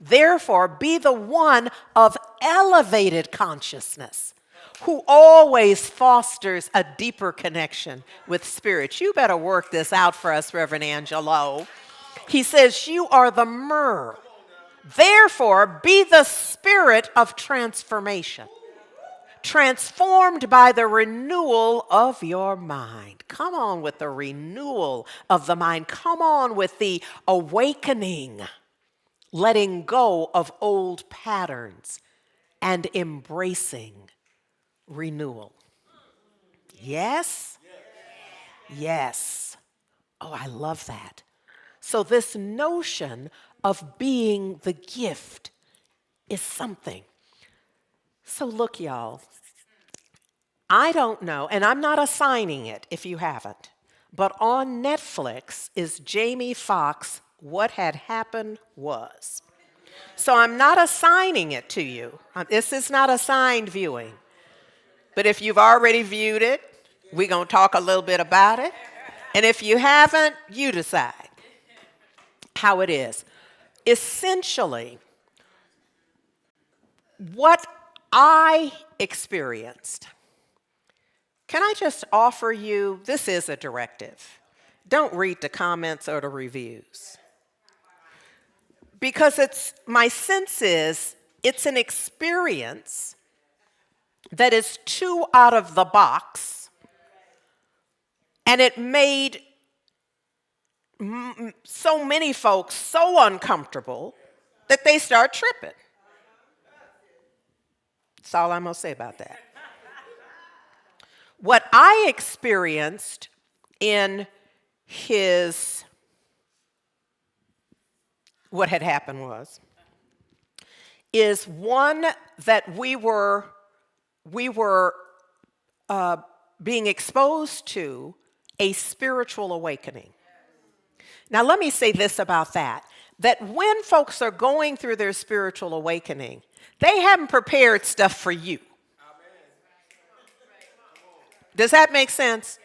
Therefore, be the one of elevated consciousness who always fosters a deeper connection with spirit. You better work this out for us, Reverend Angelo. He says, you are the myrrh. Therefore, be the spirit of transformation, transformed by the renewal of your mind. Come on with the renewal of the mind. Come on with the awakening, letting go of old patterns and embracing renewal. Yes? Yes. Oh, I love that. So this notion of being the gift is something. So look, y'all, I don't know, and I'm not assigning it if you haven't, but on Netflix is Jamie Foxx, What Had Happened Was. So I'm not assigning it to you. This is not assigned viewing. But if you've already viewed it, we're going to talk a little bit about it. And if you haven't, you decide how it is. Essentially, what I experienced, can I just offer you, this is a directive. Don't read the comments or the reviews. Because my sense is, it's an experience that is too out of the box, and it made so many folks so uncomfortable that they start tripping. That's all I'm going to say about that. What I experienced in what had happened is one that we were being exposed to a spiritual awakening. Now, let me say this about that when folks are going through their spiritual awakening, they haven't prepared stuff for you. Does that make sense?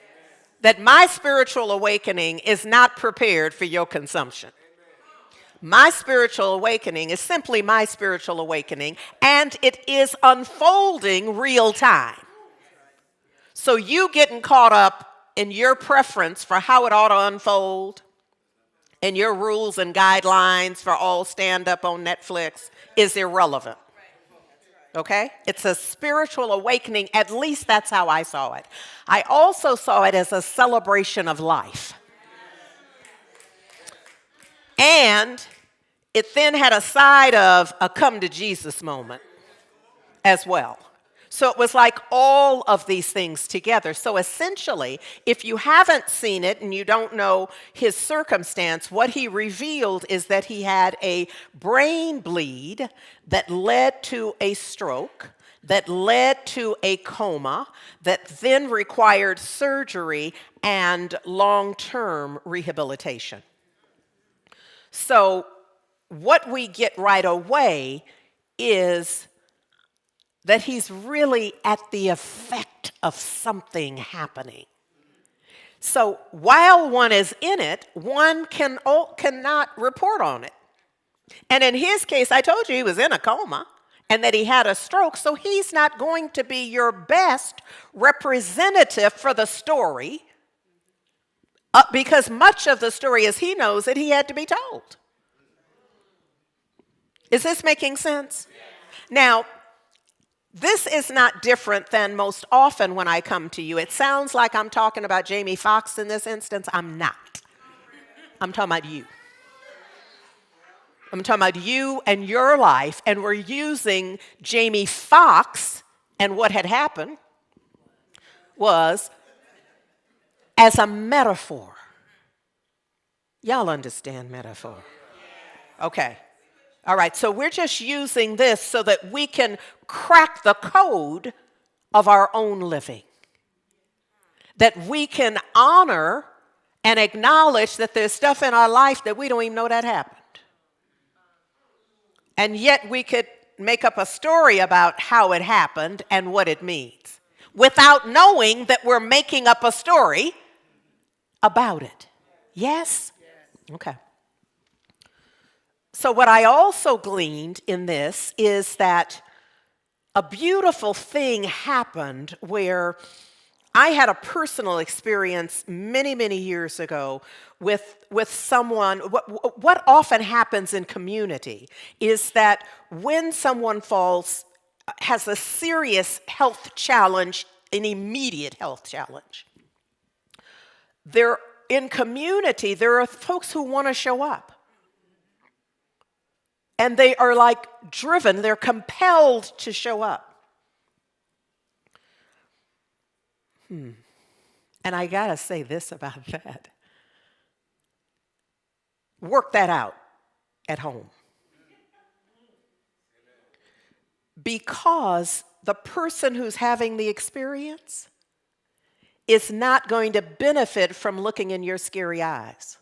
That my spiritual awakening is not prepared for your consumption. My spiritual awakening is simply my spiritual awakening, and it is unfolding real time. So you getting caught up in your preference for how it ought to unfold and your rules and guidelines for all stand-up on Netflix is irrelevant. Okay? It's a spiritual awakening. At least that's how I saw it. I also saw it as a celebration of life. And it then had a side of a come to Jesus moment as well. So it was like all of these things together. So essentially, if you haven't seen it and you don't know his circumstance, what he revealed is that he had a brain bleed that led to a stroke, that led to a coma, that then required surgery and long-term rehabilitation. So what we get right away is that he's really at the effect of something happening. So while one is in it, one cannot report on it. And in his case, I told you he was in a coma and that he had a stroke, so he's not going to be your best representative for the story because much of the story is he knows that he had to be told. Is this making sense? Now, this is not different than most often when I come to you. It sounds like I'm talking about Jamie Foxx in this instance. I'm not. I'm talking about you. I'm talking about you and your life, and we're using Jamie Foxx and what had happened was as a metaphor. Y'all understand metaphor? Okay. All right, so we're just using this so that we can crack the code of our own living. That we can honor and acknowledge that there's stuff in our life that we don't even know that happened. And yet we could make up a story about how it happened and what it means without knowing that we're making up a story about it. Yes? Okay. So what I also gleaned in this is that a beautiful thing happened where I had a personal experience many, many years ago with someone. What often happens in community is that when someone has a serious health challenge, an immediate health challenge, in community, there are folks who want to show up. and they are like driven, they're compelled to show up. And I gotta say this about that. Work that out at home. Because the person who's having the experience is not going to benefit from looking in your scary eyes.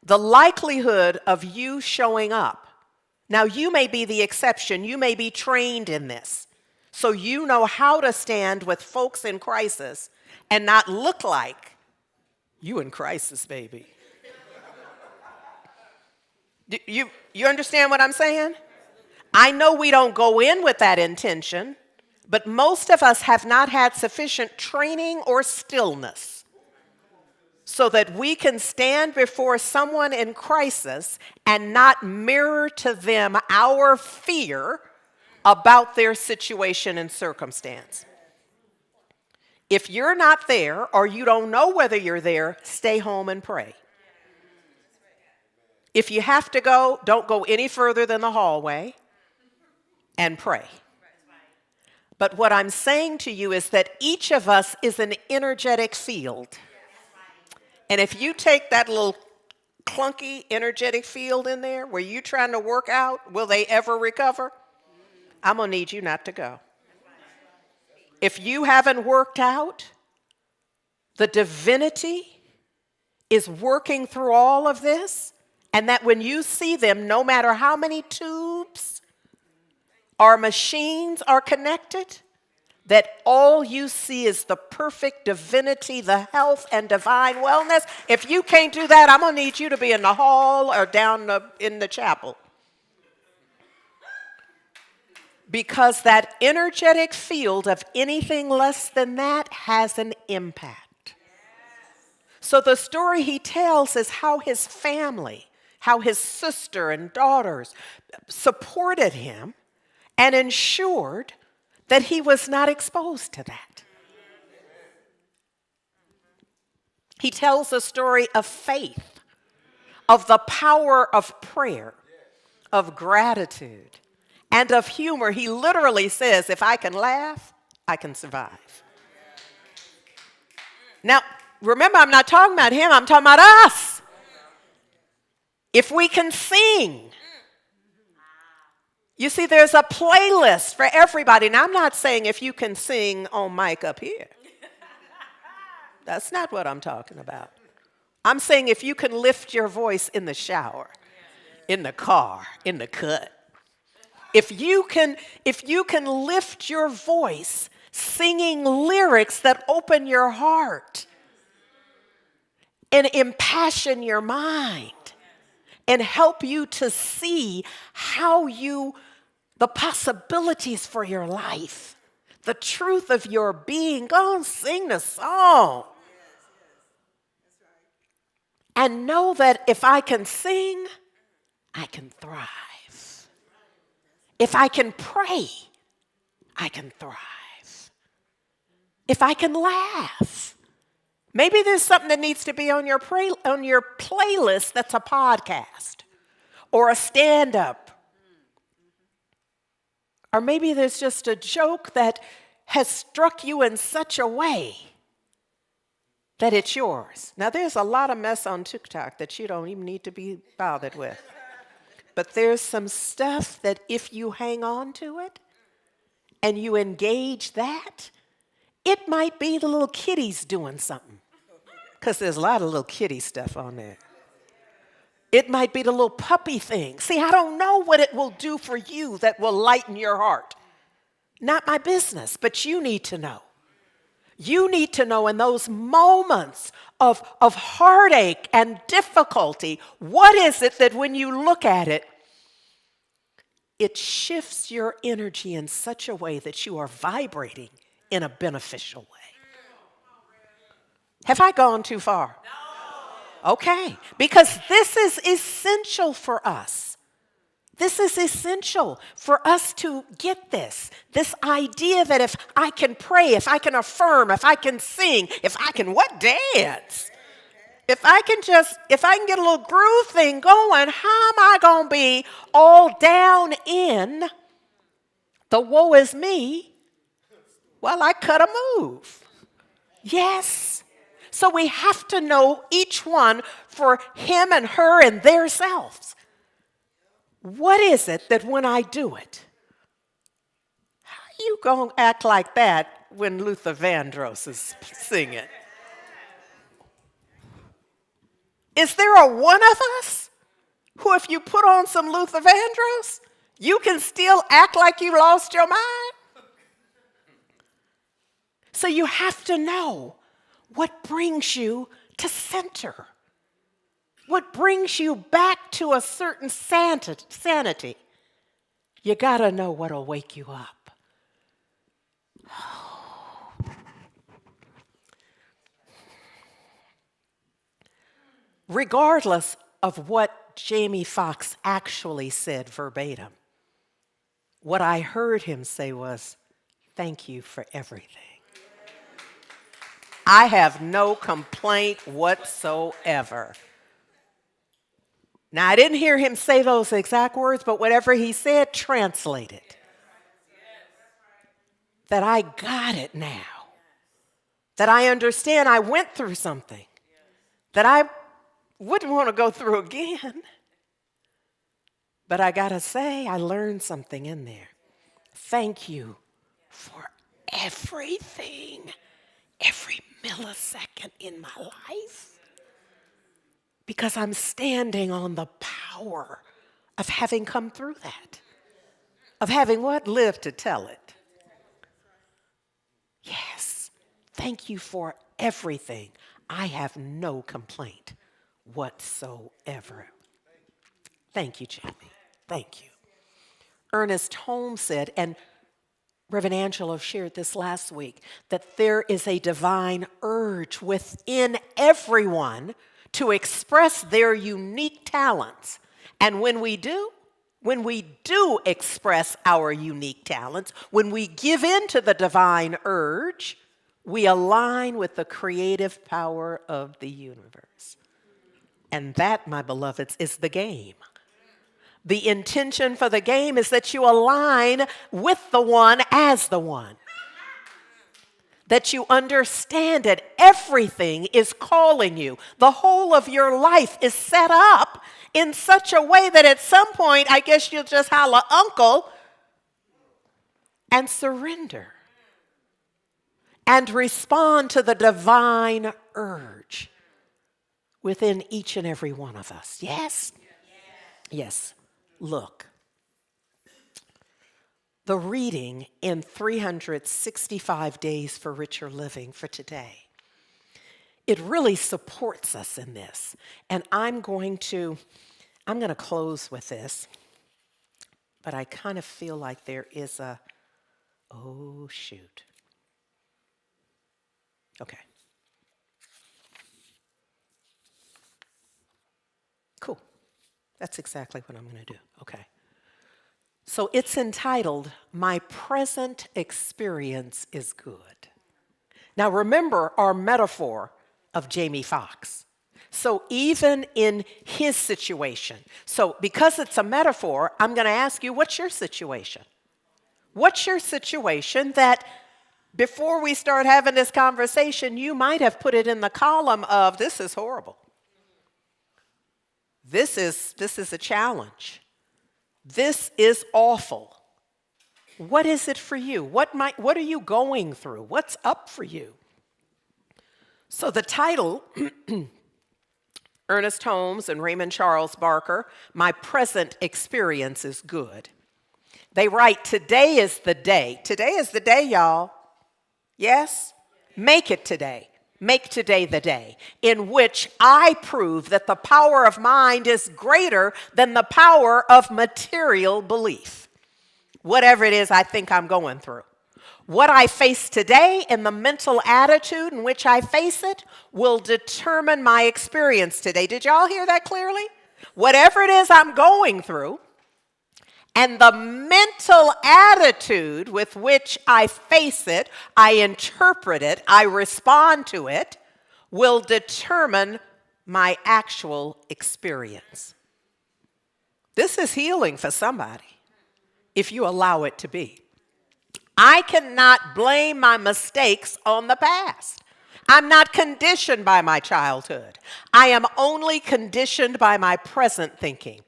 The likelihood of you showing up, now you may be the exception, you may be trained in this, so you know how to stand with folks in crisis and not look like you in crisis, baby. You understand what I'm saying? I know we don't go in with that intention, but most of us have not had sufficient training or stillness so that we can stand before someone in crisis and not mirror to them our fear about their situation and circumstance. If you're not there or you don't know whether you're there, stay home and pray. If you have to go, don't go any further than the hallway and pray. But what I'm saying to you is that each of us is an energetic field. And if you take that little clunky energetic field in there where you're trying to work out, will they ever recover? I'm going to need you not to go. If you haven't worked out, the divinity is working through all of this, and that when you see them, no matter how many tubes or machines are connected, that all you see is the perfect divinity, the health and divine wellness. If you can't do that, I'm going to need you to be in the hall or down in the chapel. Because that energetic field of anything less than that has an impact. So the story he tells is how his family, how his sister and daughters supported him and ensured that he was not exposed to that. He tells a story of faith, of the power of prayer, of gratitude, and of humor. He literally says, if I can laugh, I can survive. Now, remember, I'm not talking about him, I'm talking about us. If we can sing. You see, there's a playlist for everybody. Now, I'm not saying if you can sing on mic up here. That's not what I'm talking about. I'm saying if you can lift your voice in the shower, in the car, in the cut. If you can lift your voice singing lyrics that open your heart and impassion your mind and help you to see the possibilities for your life, the truth of your being, go and sing the song. And know that if I can sing, I can thrive. If I can pray, I can thrive. If I can laugh, maybe there's something that needs to be on your playlist that's a podcast or a stand-up. Or maybe there's just a joke that has struck you in such a way that it's yours. Now, there's a lot of mess on TikTok that you don't even need to be bothered with. But there's some stuff that if you hang on to it and you engage that, it might be the little kitties doing something. Because there's a lot of little kitty stuff on there. It might be the little puppy thing. See, I don't know what it will do for you that will lighten your heart. Not my business, but you need to know. You need to know in those moments of heartache and difficulty, what is it that when you look at it, it shifts your energy in such a way that you are vibrating in a beneficial way. Have I gone too far? No. Okay, because this is essential for us. This is essential for us to get this idea that if I can pray, if I can affirm, if I can sing, if I can dance, if I can get a little groove thing going, how am I going to be all down in the woe is me while I cut a move? Yes. So we have to know each one for him and her and their selves. What is it that when I do it, how you going to act like that when Luther Vandross is singing? Is there a one of us who, if you put on some Luther Vandross, you can still act like you lost your mind? So you have to know what brings you to center, what brings you back to a certain sanity. You got to know what'll wake you up. Regardless of what Jamie Foxx actually said verbatim, what I heard him say was, thank you for everything. I have no complaint whatsoever. Now, I didn't hear him say those exact words, but whatever he said, translated. That I got it now. That I understand I went through something that I wouldn't want to go through again. But I got to say, I learned something in there. Thank you for everything, every millisecond in my life. Because I'm standing on the power of having come through that. Of having what? Lived to tell it. Yes. Thank you for everything. I have no complaint whatsoever. Thank you, Jamie. Thank you. Ernest Holmes said, and Reverend Angelo shared this last week, that there is a divine urge within everyone to express their unique talents. And when we do express our unique talents, when we give in to the divine urge, we align with the creative power of the universe. And that, my beloveds, is the game. The intention for the game is that you align with the one as the one. That you understand it. Everything is calling you. The whole of your life is set up in such a way that at some point, I guess you'll just holler, uncle, and surrender. And respond to the divine urge within each and every one of us. Yes? Yes. Look. The reading in 365 Days for Richer Living for today, it really supports us in this. And I'm going to close with this, but I kind of feel like there is oh, shoot. Okay. Cool. That's exactly what I'm going to do. Okay. So it's entitled, My Present Experience is Good. Now remember our metaphor of Jamie Foxx. So even in his situation, so because it's a metaphor, I'm going to ask you, what's your situation? What's your situation that before we start having this conversation, you might have put it in the column of, this is horrible. This is a challenge. This is awful. What is it for you? What are you going through? What's up for you? So the title, Ernest Holmes and Raymond Charles Barker, My Present Experience is Good. They write, today is the day. Today is the day, y'all. Yes? Make it today. Make today the day in which I prove that the power of mind is greater than the power of material belief. Whatever it is I think I'm going through. What I face today and the mental attitude in which I face it will determine my experience today. Did y'all hear that clearly? Whatever it is I'm going through and the mental attitude with which I face it, I interpret it, I respond to it, will determine my actual experience. This is healing for somebody, if you allow it to be. I cannot blame my mistakes on the past. I'm not conditioned by my childhood. I am only conditioned by my present thinking.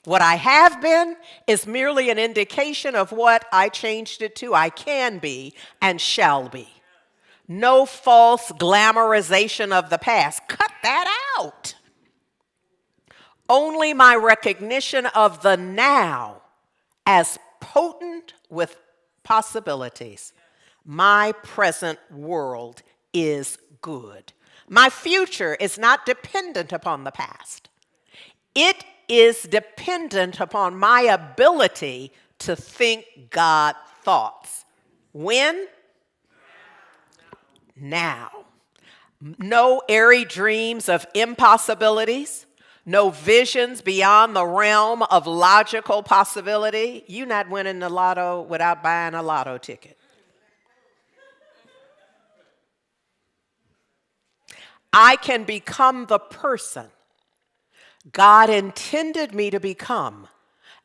What I have been is merely an indication of what I changed it to. I can be and shall be. No false glamorization of the past. Cut that out. Only my recognition of the now as potent with possibilities. My present world is good. My future is not dependent upon the past. It is dependent upon my ability to think God thoughts. When? Now. No airy dreams of impossibilities. No visions beyond the realm of logical possibility. You not winning the lotto without buying a lotto ticket. I can become the person God intended me to become,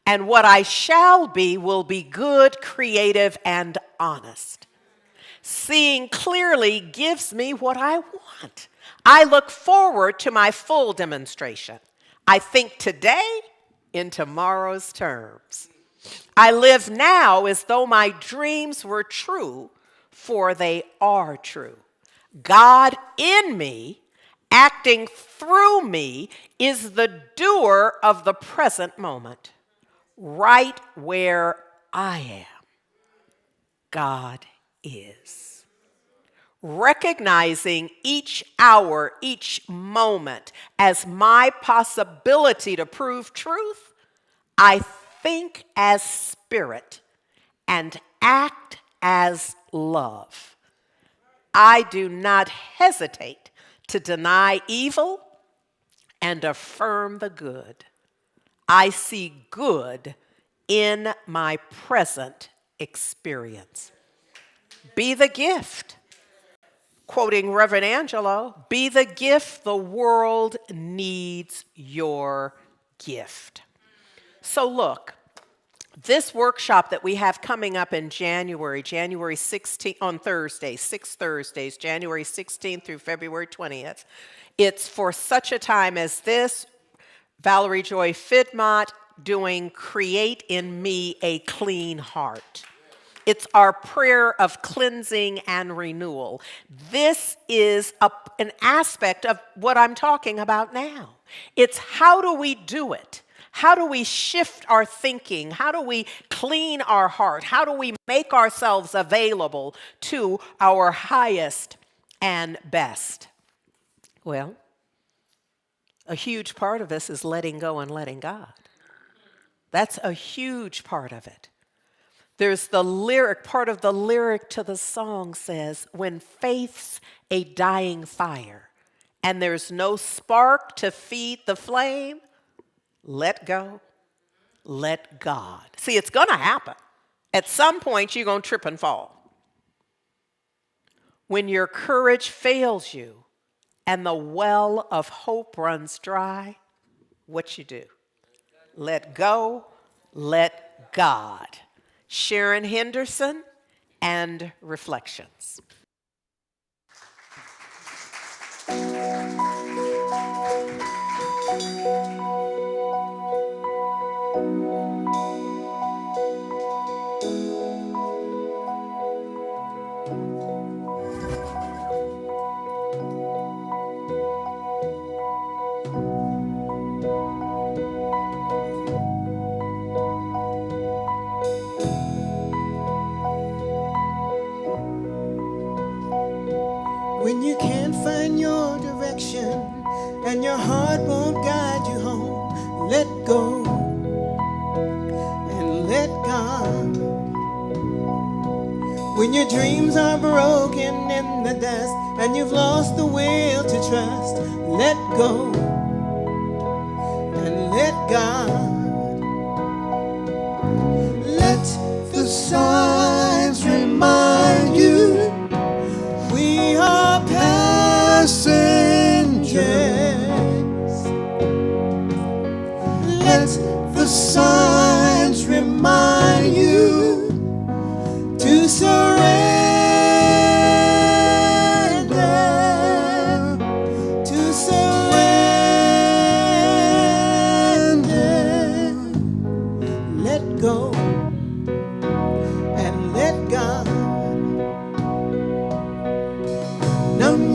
and what I shall be will be good, creative, and honest. Seeing clearly gives me what I want. I look forward to my full demonstration. I think today in tomorrow's terms. I live now as though my dreams were true, for they are true. God in me, acting through me, is the doer of the present moment. Right where I am, God is. Recognizing each hour, each moment as my possibility to prove truth, I think as spirit and act as love. I do not hesitate to deny evil and affirm the good. I see good in my present experience. Be the gift. Quoting Reverend Angelo, be the gift the world needs your gift. So look, this workshop that we have coming up in January 16th, on Thursday, 6 Thursdays, January 16th through February 20th, it's for such a time as this. Valerie Joy Fidmont doing Create in Me a Clean Heart. It's our prayer of cleansing and renewal. This is an aspect of what I'm talking about now. It's how do we do it? How do we shift our thinking? How do we clean our heart? How do we make ourselves available to our highest and best? Well, a huge part of this is letting go and letting God. That's a huge part of it. There's the lyric, part of the lyric to the song says, when faith's a dying fire and there's no spark to feed the flame, let go, let God. See, it's going to happen. At some point, you're going to trip and fall. When your courage fails you and the well of hope runs dry, what you do? Let go, let God. Sharon Henderson and Reflections. When you can't find your direction and your heart won't guide you home, let go and let God. When your dreams are broken in the dust and you've lost the will to trust, let go and let God. Let the signs remind you we are passengers.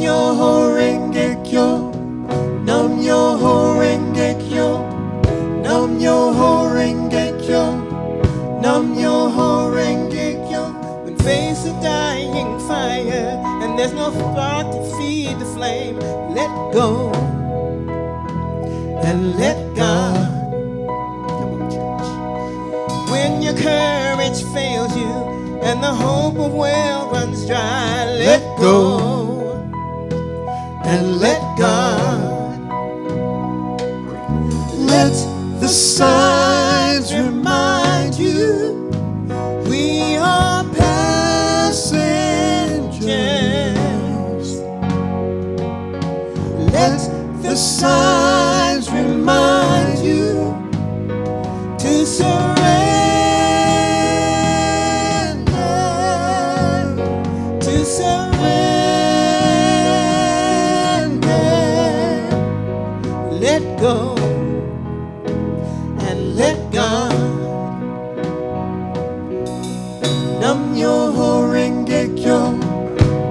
Yo Renge Kyo, Nam Yo Renge Kyo, Nam Yo Renge Kyo, Nam Yo Renge Kyo. When face a dying fire and there's no spark to feed the flame, let go and let God. Come on, church. When your courage fails you and the hope of well runs dry, let go and let God. Let the signs remind you we are passengers. Let the signs remind you to surrender, to surrender. Let go and let God. Nam Yo Renge Kyo,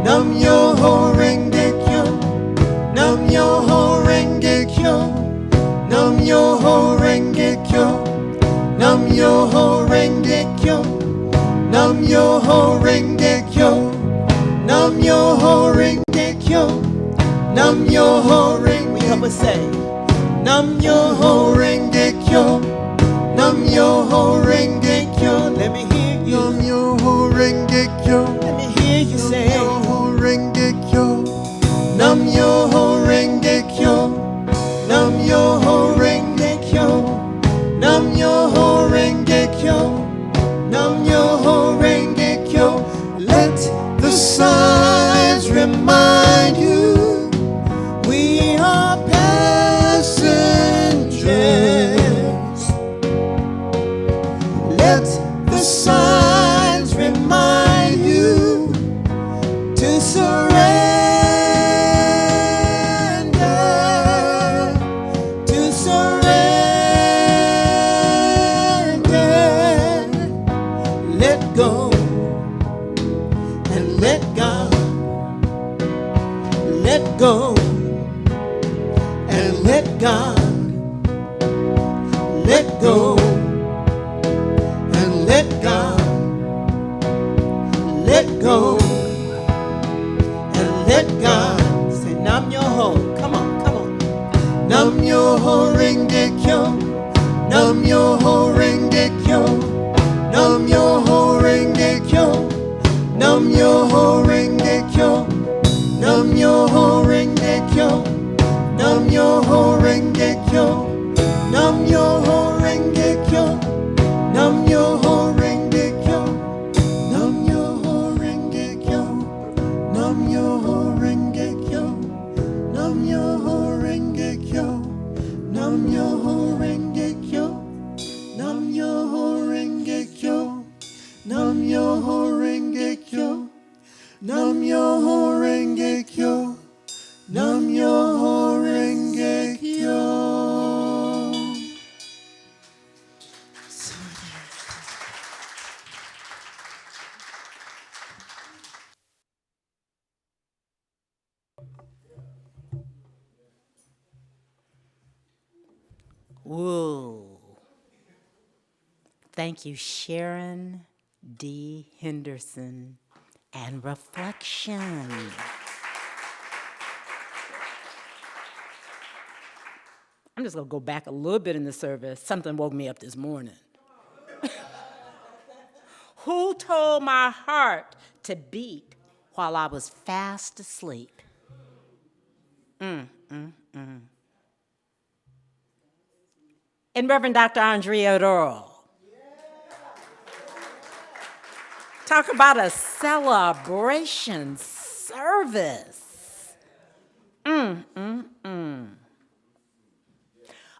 Nam Yo Renge Kyo, Nam Yo Renge Kyo, Nam Yo Renge Kyo, Nam Yo Renge Kyo, Nam Yo Renge Kyo, Nam Yo Renge Kyo, Nam Yo Renge. We help us say, Nam Yo Renge Kyo, Nam Yo Renge Kyo. Let me hear you. Nam Yo Renge Kyo. Let me hear you say, Nam Yo Renge Kyo, Nam Yo Renge Kyo, Nam Yo Renge Kyo, Nam Yo Renge Kyo, Nam Yo Renge Kyo. Let the signs remind you we are passengers. Let the signs remind you to surrender, to surrender. Let go and let God. Let go and let God. Let go and let God. Let go and let God. Say Nam Yo Ho. Come on, come on. Nam Yo Renge Kyo, Nam Yo Renge Kyo, Nam Yo Renge Kyo, Nam Yo Renge Kyo, Nam Yo Renge Kyo, Nam Yo Renge Kyo, Nam Yo Renge Kyo, Nam Yo Renge Kyo, Nam Yo Renge Kyo, Nam Yo Renge Kyo, Nam Yo Renge Kyo, Nam Yo Renge Kyo, Nam Yo Renge Kyo, Nam Yo Renge Kyo, Nam Yo Renge Kyo, Nam Yo Renge Kyo. Whoa. Thank you, Sharon D. Henderson. And reflection. I'm just going to go back a little bit in the service. Something woke me up this morning. Who told my heart to beat while I was fast asleep? And Reverend Dr. Andriette Earl. Talk about a celebration service.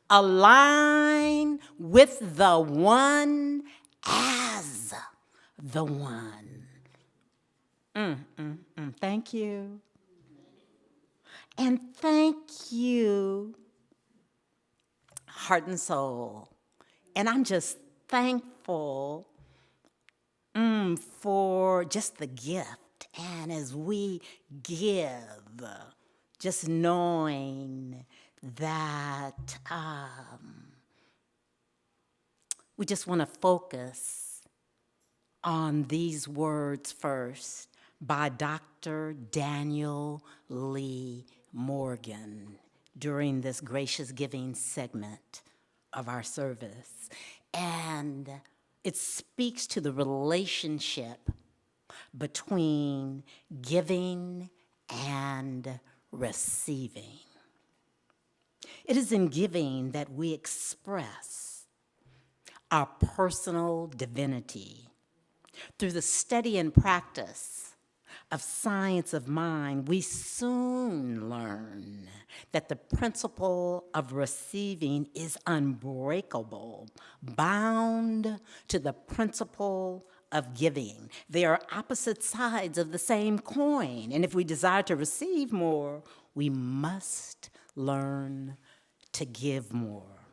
Align with the one as the one. Thank you. And thank you, heart and soul. And I'm just thankful for just the gift And as we give, just knowing that we just want to focus on these words first by Dr. Daniel Lee Morgan during this gracious giving segment of our service. And it speaks to the relationship between giving and receiving. It is in giving that we express our personal divinity. Through the study and practice of science of mind, we soon learn that the principle of receiving is unbreakable, bound to the principle of giving. They are opposite sides of the same coin, and if we desire to receive more, we must learn to give more.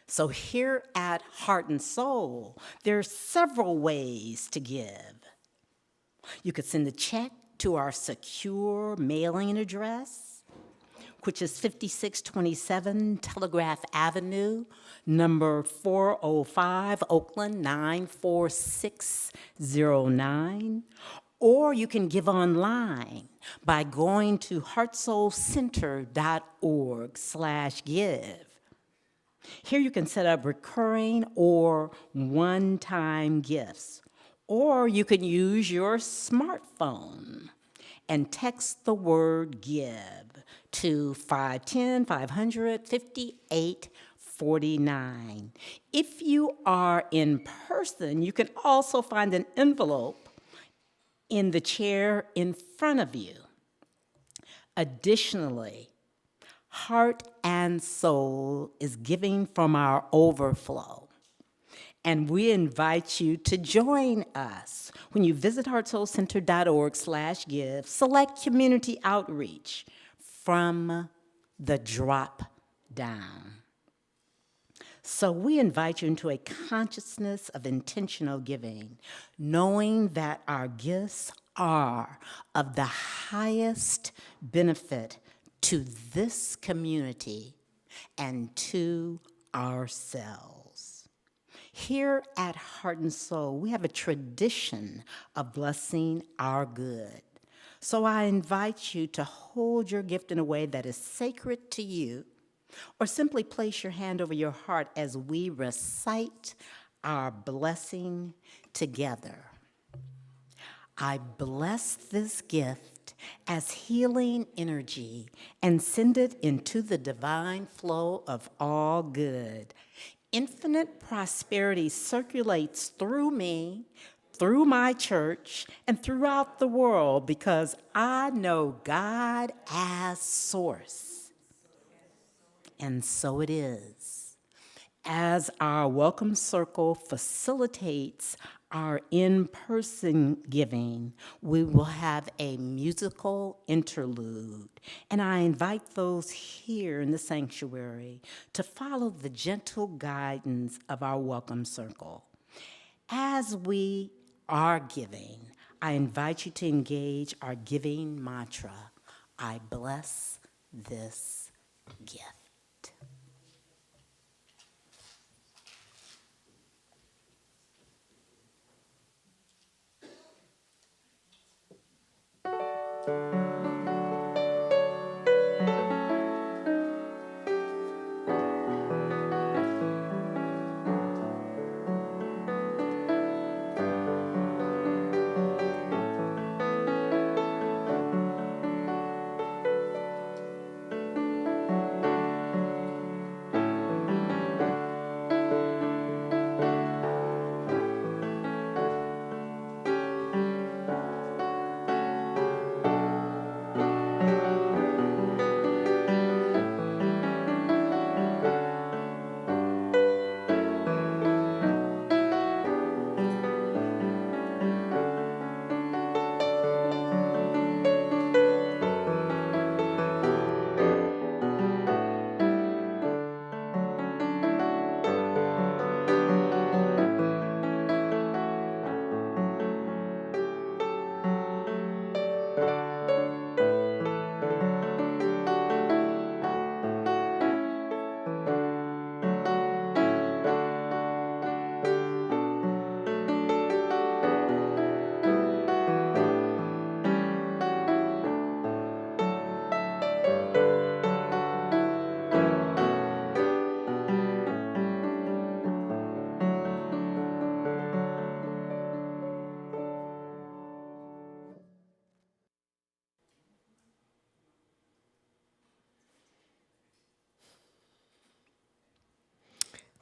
So here at Heart and Soul, there are several ways to give. You could send a check to our secure mailing address, which is 5627 Telegraph Avenue, number 405, Oakland, 94609. Or you can give online by going to heartsoulcenter.org/give. Here you can set up recurring or one-time gifts, or you can use your smartphone and text the word GIVE to 510-500-5849. If you are in person, you can also find an envelope in the chair in front of you. Additionally, Heart and Soul is giving from our overflow. And we invite you to join us. When you visit heartsoulcenter.org/give, select Community Outreach from the drop down. So we invite you into a consciousness of intentional giving, knowing that our gifts are of the highest benefit to this community and to ourselves. Here at Heart and Soul, we have a tradition of blessing our good. So I invite you to hold your gift in a way that is sacred to you, or simply place your hand over your heart as we recite our blessing together. I bless this gift as healing energy and send it into the divine flow of all good. Infinite prosperity circulates through me, through my church, and throughout the world because I know God as source. And so it is. As our Welcome Circle facilitates our in-person giving, we will have a musical interlude. And I invite those here in the sanctuary to follow the gentle guidance of our Welcome Circle. As we are giving, I invite you to engage our giving mantra. I bless this gift.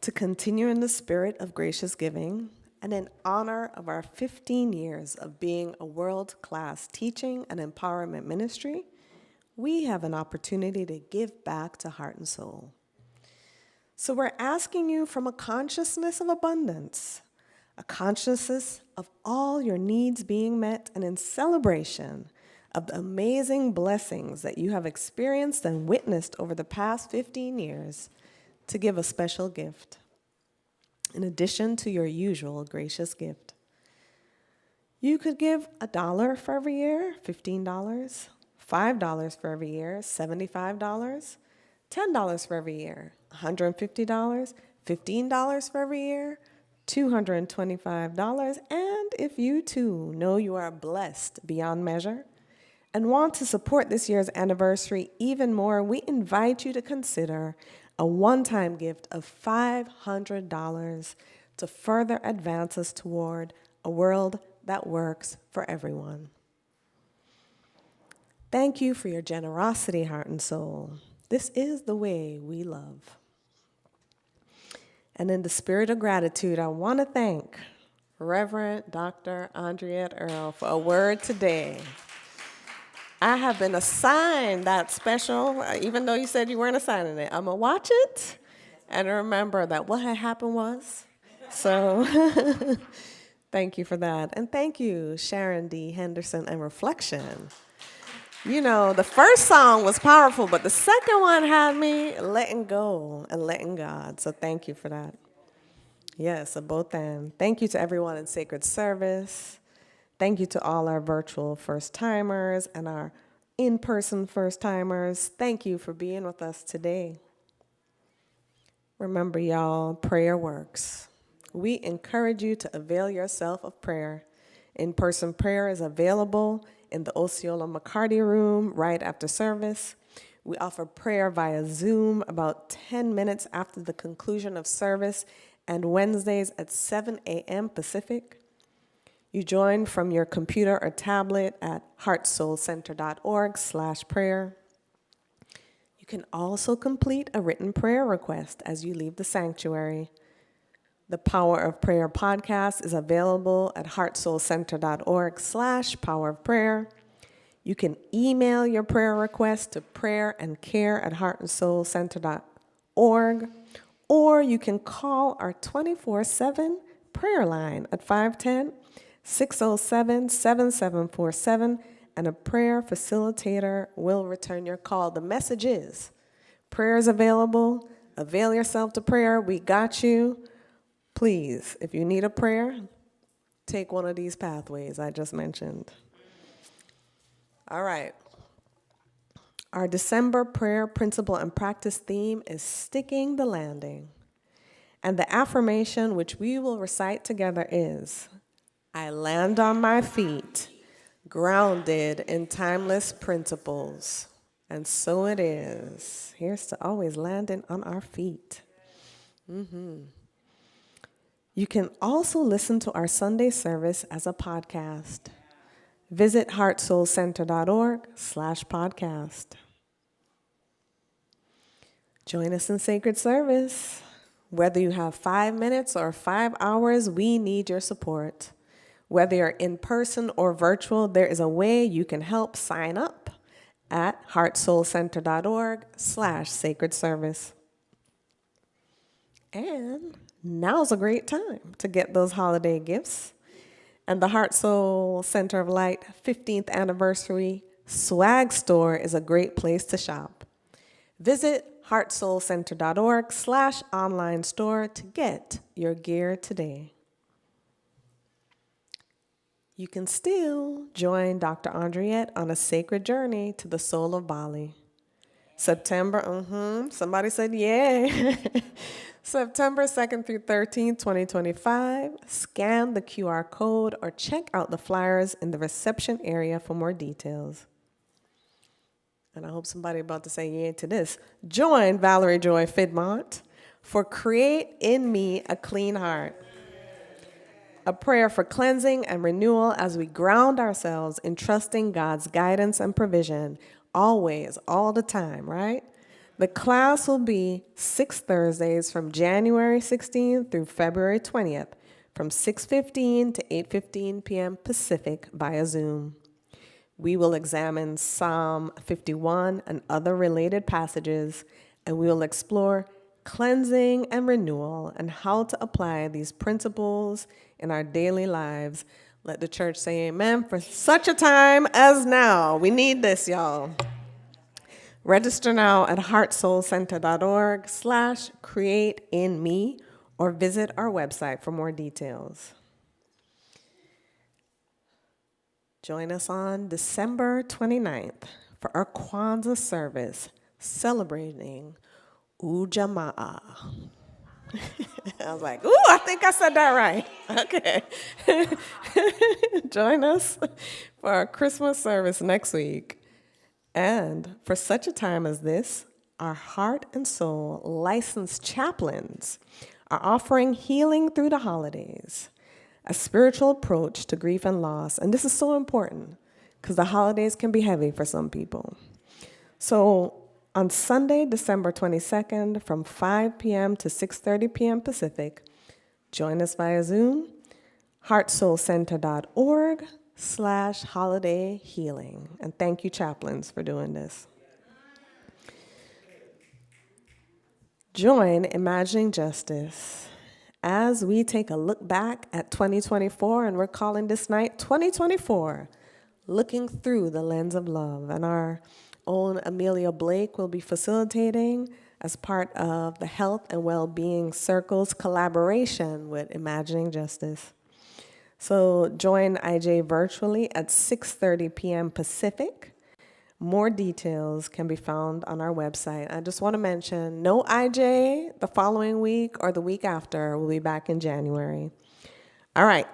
To continue in the spirit of gracious giving, and in honor of our 15 years of being a world-class teaching and empowerment ministry, we have an opportunity to give back to Heart and Soul. So we're asking you from a consciousness of abundance, a consciousness of all your needs being met, and in celebration of the amazing blessings that you have experienced and witnessed over the past 15 years, to give a special gift, in addition to your usual gracious gift. You could give $1 for every year, $15, $5 for every year, $75, $10 for every year, $150, $15 for every year, $225, and if you too know you are blessed beyond measure and want to support this year's anniversary even more, we invite you to consider a one-time gift of $500 to further advance us toward a world that works for everyone. Thank you for your generosity, Heart and Soul. This is the way we love. And in the spirit of gratitude, I want to thank Reverend Dr. Andriette Earl for a word today. I have been assigned that special, even though you said you weren't assigning it. I'm going to watch it and remember that what had happened was. So thank you for that. And thank you, Sharon D. Henderson and Reflection. You know, the first song was powerful, but the second one had me letting go and letting God. So thank you for that. Yes, a both and. Thank you to everyone in Sacred Service. Thank you to all our virtual first-timers and our in-person first-timers. Thank you for being with us today. Remember, y'all, prayer works. We encourage you to avail yourself of prayer. In-person prayer is available in the Osceola McCarty room right after service. We offer prayer via Zoom about 10 minutes after the conclusion of service and Wednesdays at 7 a.m. Pacific. You join from your computer or tablet at heartsoulcenter.org/prayer. You can also complete a written prayer request as you leave the sanctuary. The Power of Prayer podcast is available at heartsoulcenter.org/powerofprayer. You can email your prayer request to prayerandcare@heartandsoulcenter.org, or you can call our 24/7 prayer line at 510-607-7747, and a prayer facilitator will return your call. The message is, prayer is available. Avail yourself to prayer. We got you. Please, if you need a prayer, take one of these pathways I just mentioned. All right. Our December prayer principle and practice theme is sticking the landing. And the affirmation which we will recite together is, I land on my feet, grounded in timeless principles. And so it is. Here's to always landing on our feet. You can also listen to our Sunday service as a podcast. Visit heartsoulcenter.org/podcast. Join us in sacred service. Whether you have 5 minutes or 5 hours, we need your support. Whether you're in person or virtual, there is a way you can help. Sign up at heartsoulcenter.org/sacred service. And now's a great time to get those holiday gifts. And the Heart Soul Center of Light 15th Anniversary Swag Store is a great place to shop. Visit heartsoulcenter.org/online store to get your gear today. You can still join Dr. Andriette on a sacred journey to the soul of Bali. September, somebody said yeah. September 2nd through 13th, 2025. Scan the QR code or check out the flyers in the reception area for more details. And I hope somebody about to say yeah to this. Join Valerie Joy Fidmont for Create in Me a Clean Heart. A prayer for cleansing and renewal as we ground ourselves in trusting God's guidance and provision, always, all the time, right? The class will be 6 Thursdays from January 16th through February 20th from 6:15 to 8:15 p.m. Pacific via Zoom. We will examine Psalm 51 and other related passages, and we will explore cleansing and renewal and how to apply these principles in our daily lives. Let the church say amen for such a time as now. We need this, y'all. Register now at heartsoulcenter.org/createinme or visit our website for more details. Join us on December 29th for our Kwanzaa service celebrating Ujamaa. I was like, ooh, I think I said that right. Okay. Join us for our Christmas service next week. And for such a time as this, our heart and soul licensed chaplains are offering healing through the holidays, a spiritual approach to grief and loss. And this is so important because the holidays can be heavy for some people. So on Sunday, December 22nd, from 5 p.m. to 6:30 p.m. Pacific, join us via Zoom, heartsoulcenter.org/holiday healing. And thank you, chaplains, for doing this. Join Imagining Justice as we take a look back at 2024, and we're calling this night 2024, Looking Through the Lens of Love. And our own Amelia Blake will be facilitating as part of the Health and Well-Being Circle's collaboration with Imagining Justice. So join IJ virtually at 6:30 p.m. Pacific. More details can be found on our website. I just want to mention, no IJ the following week or the week after. We'll be back in January. All right.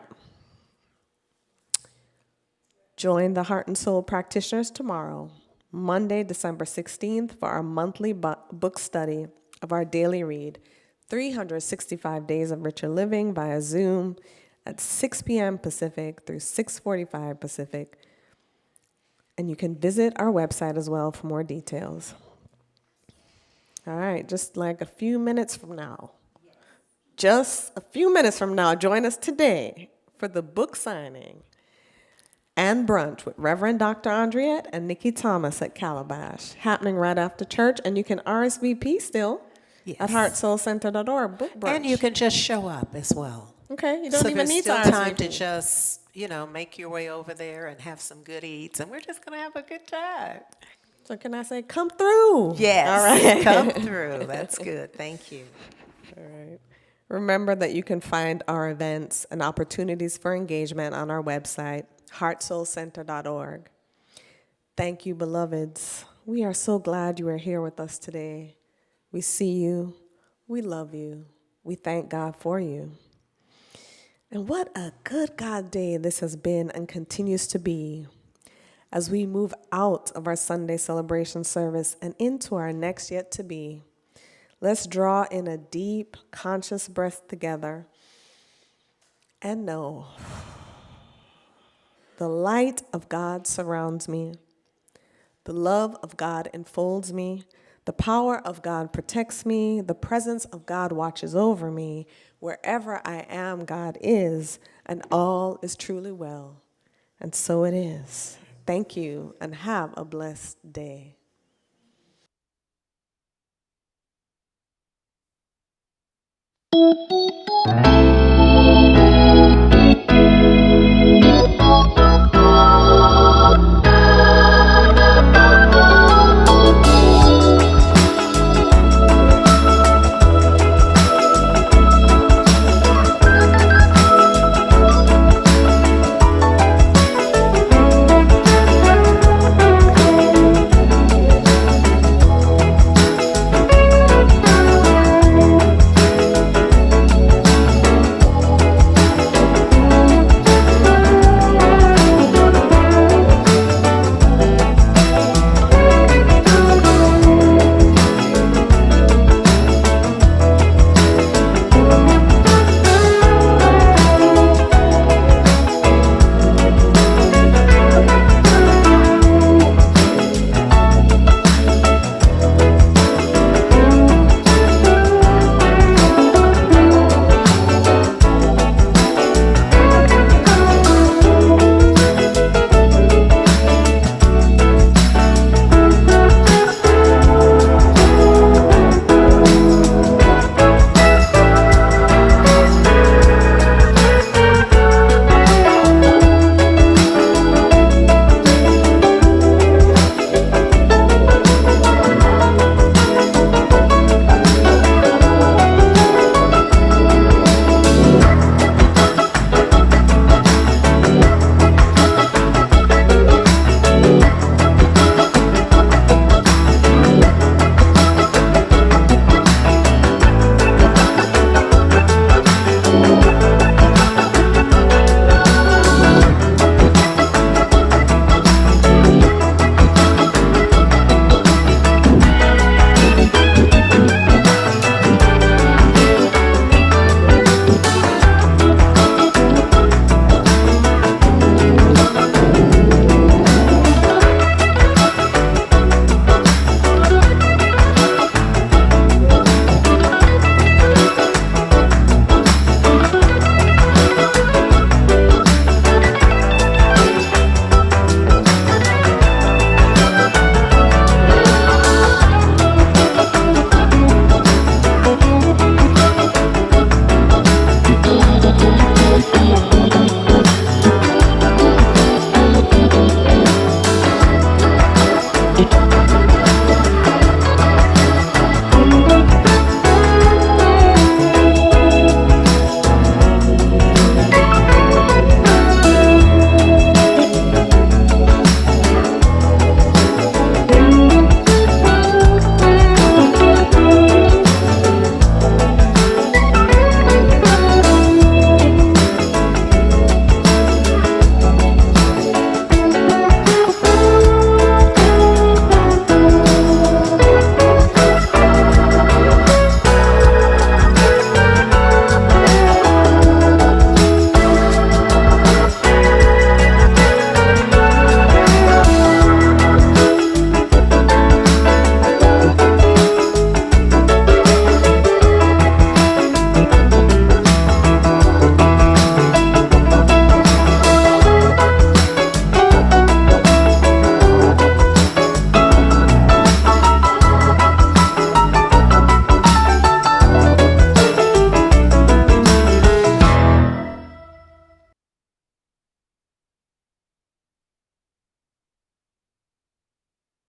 Join the Heart and Soul practitioners tomorrow, Monday, December 16th, for our monthly book study of our daily read, 365 Days of Richer Living via Zoom at 6 p.m. Pacific through 6:45 Pacific. And you can visit our website as well for more details. All right, just like a few minutes from now. Just a few minutes from now, join us today for the book signing and brunch with Reverend Dr. Andriette and Nikki Thomas at Calabash, happening right after church. And you can RSVP still at heartsoulcenter.org, book brunch. And you can just show up as well. Okay, you don't even need to So there's still time to RSVP. just, make your way over there and have some good eats, and we're just going to have a good time. So can I say, come through? Yes, All right. come through. That's good. Thank you. All right. Remember that you can find our events and opportunities for engagement on our website, heartsoulcenter.org. Thank you, beloveds. We are so glad you are here with us today. We see you. We love you. We thank God for you. And what a good God day this has been and continues to be as we move out of our Sunday celebration service and into our next yet to be. Let's draw in a deep, conscious breath together and know the light of God surrounds me. The love of God enfolds me. The power of God protects me. The presence of God watches over me. Wherever I am, God is, and all is truly well. And so it is. Thank you, and have a blessed day.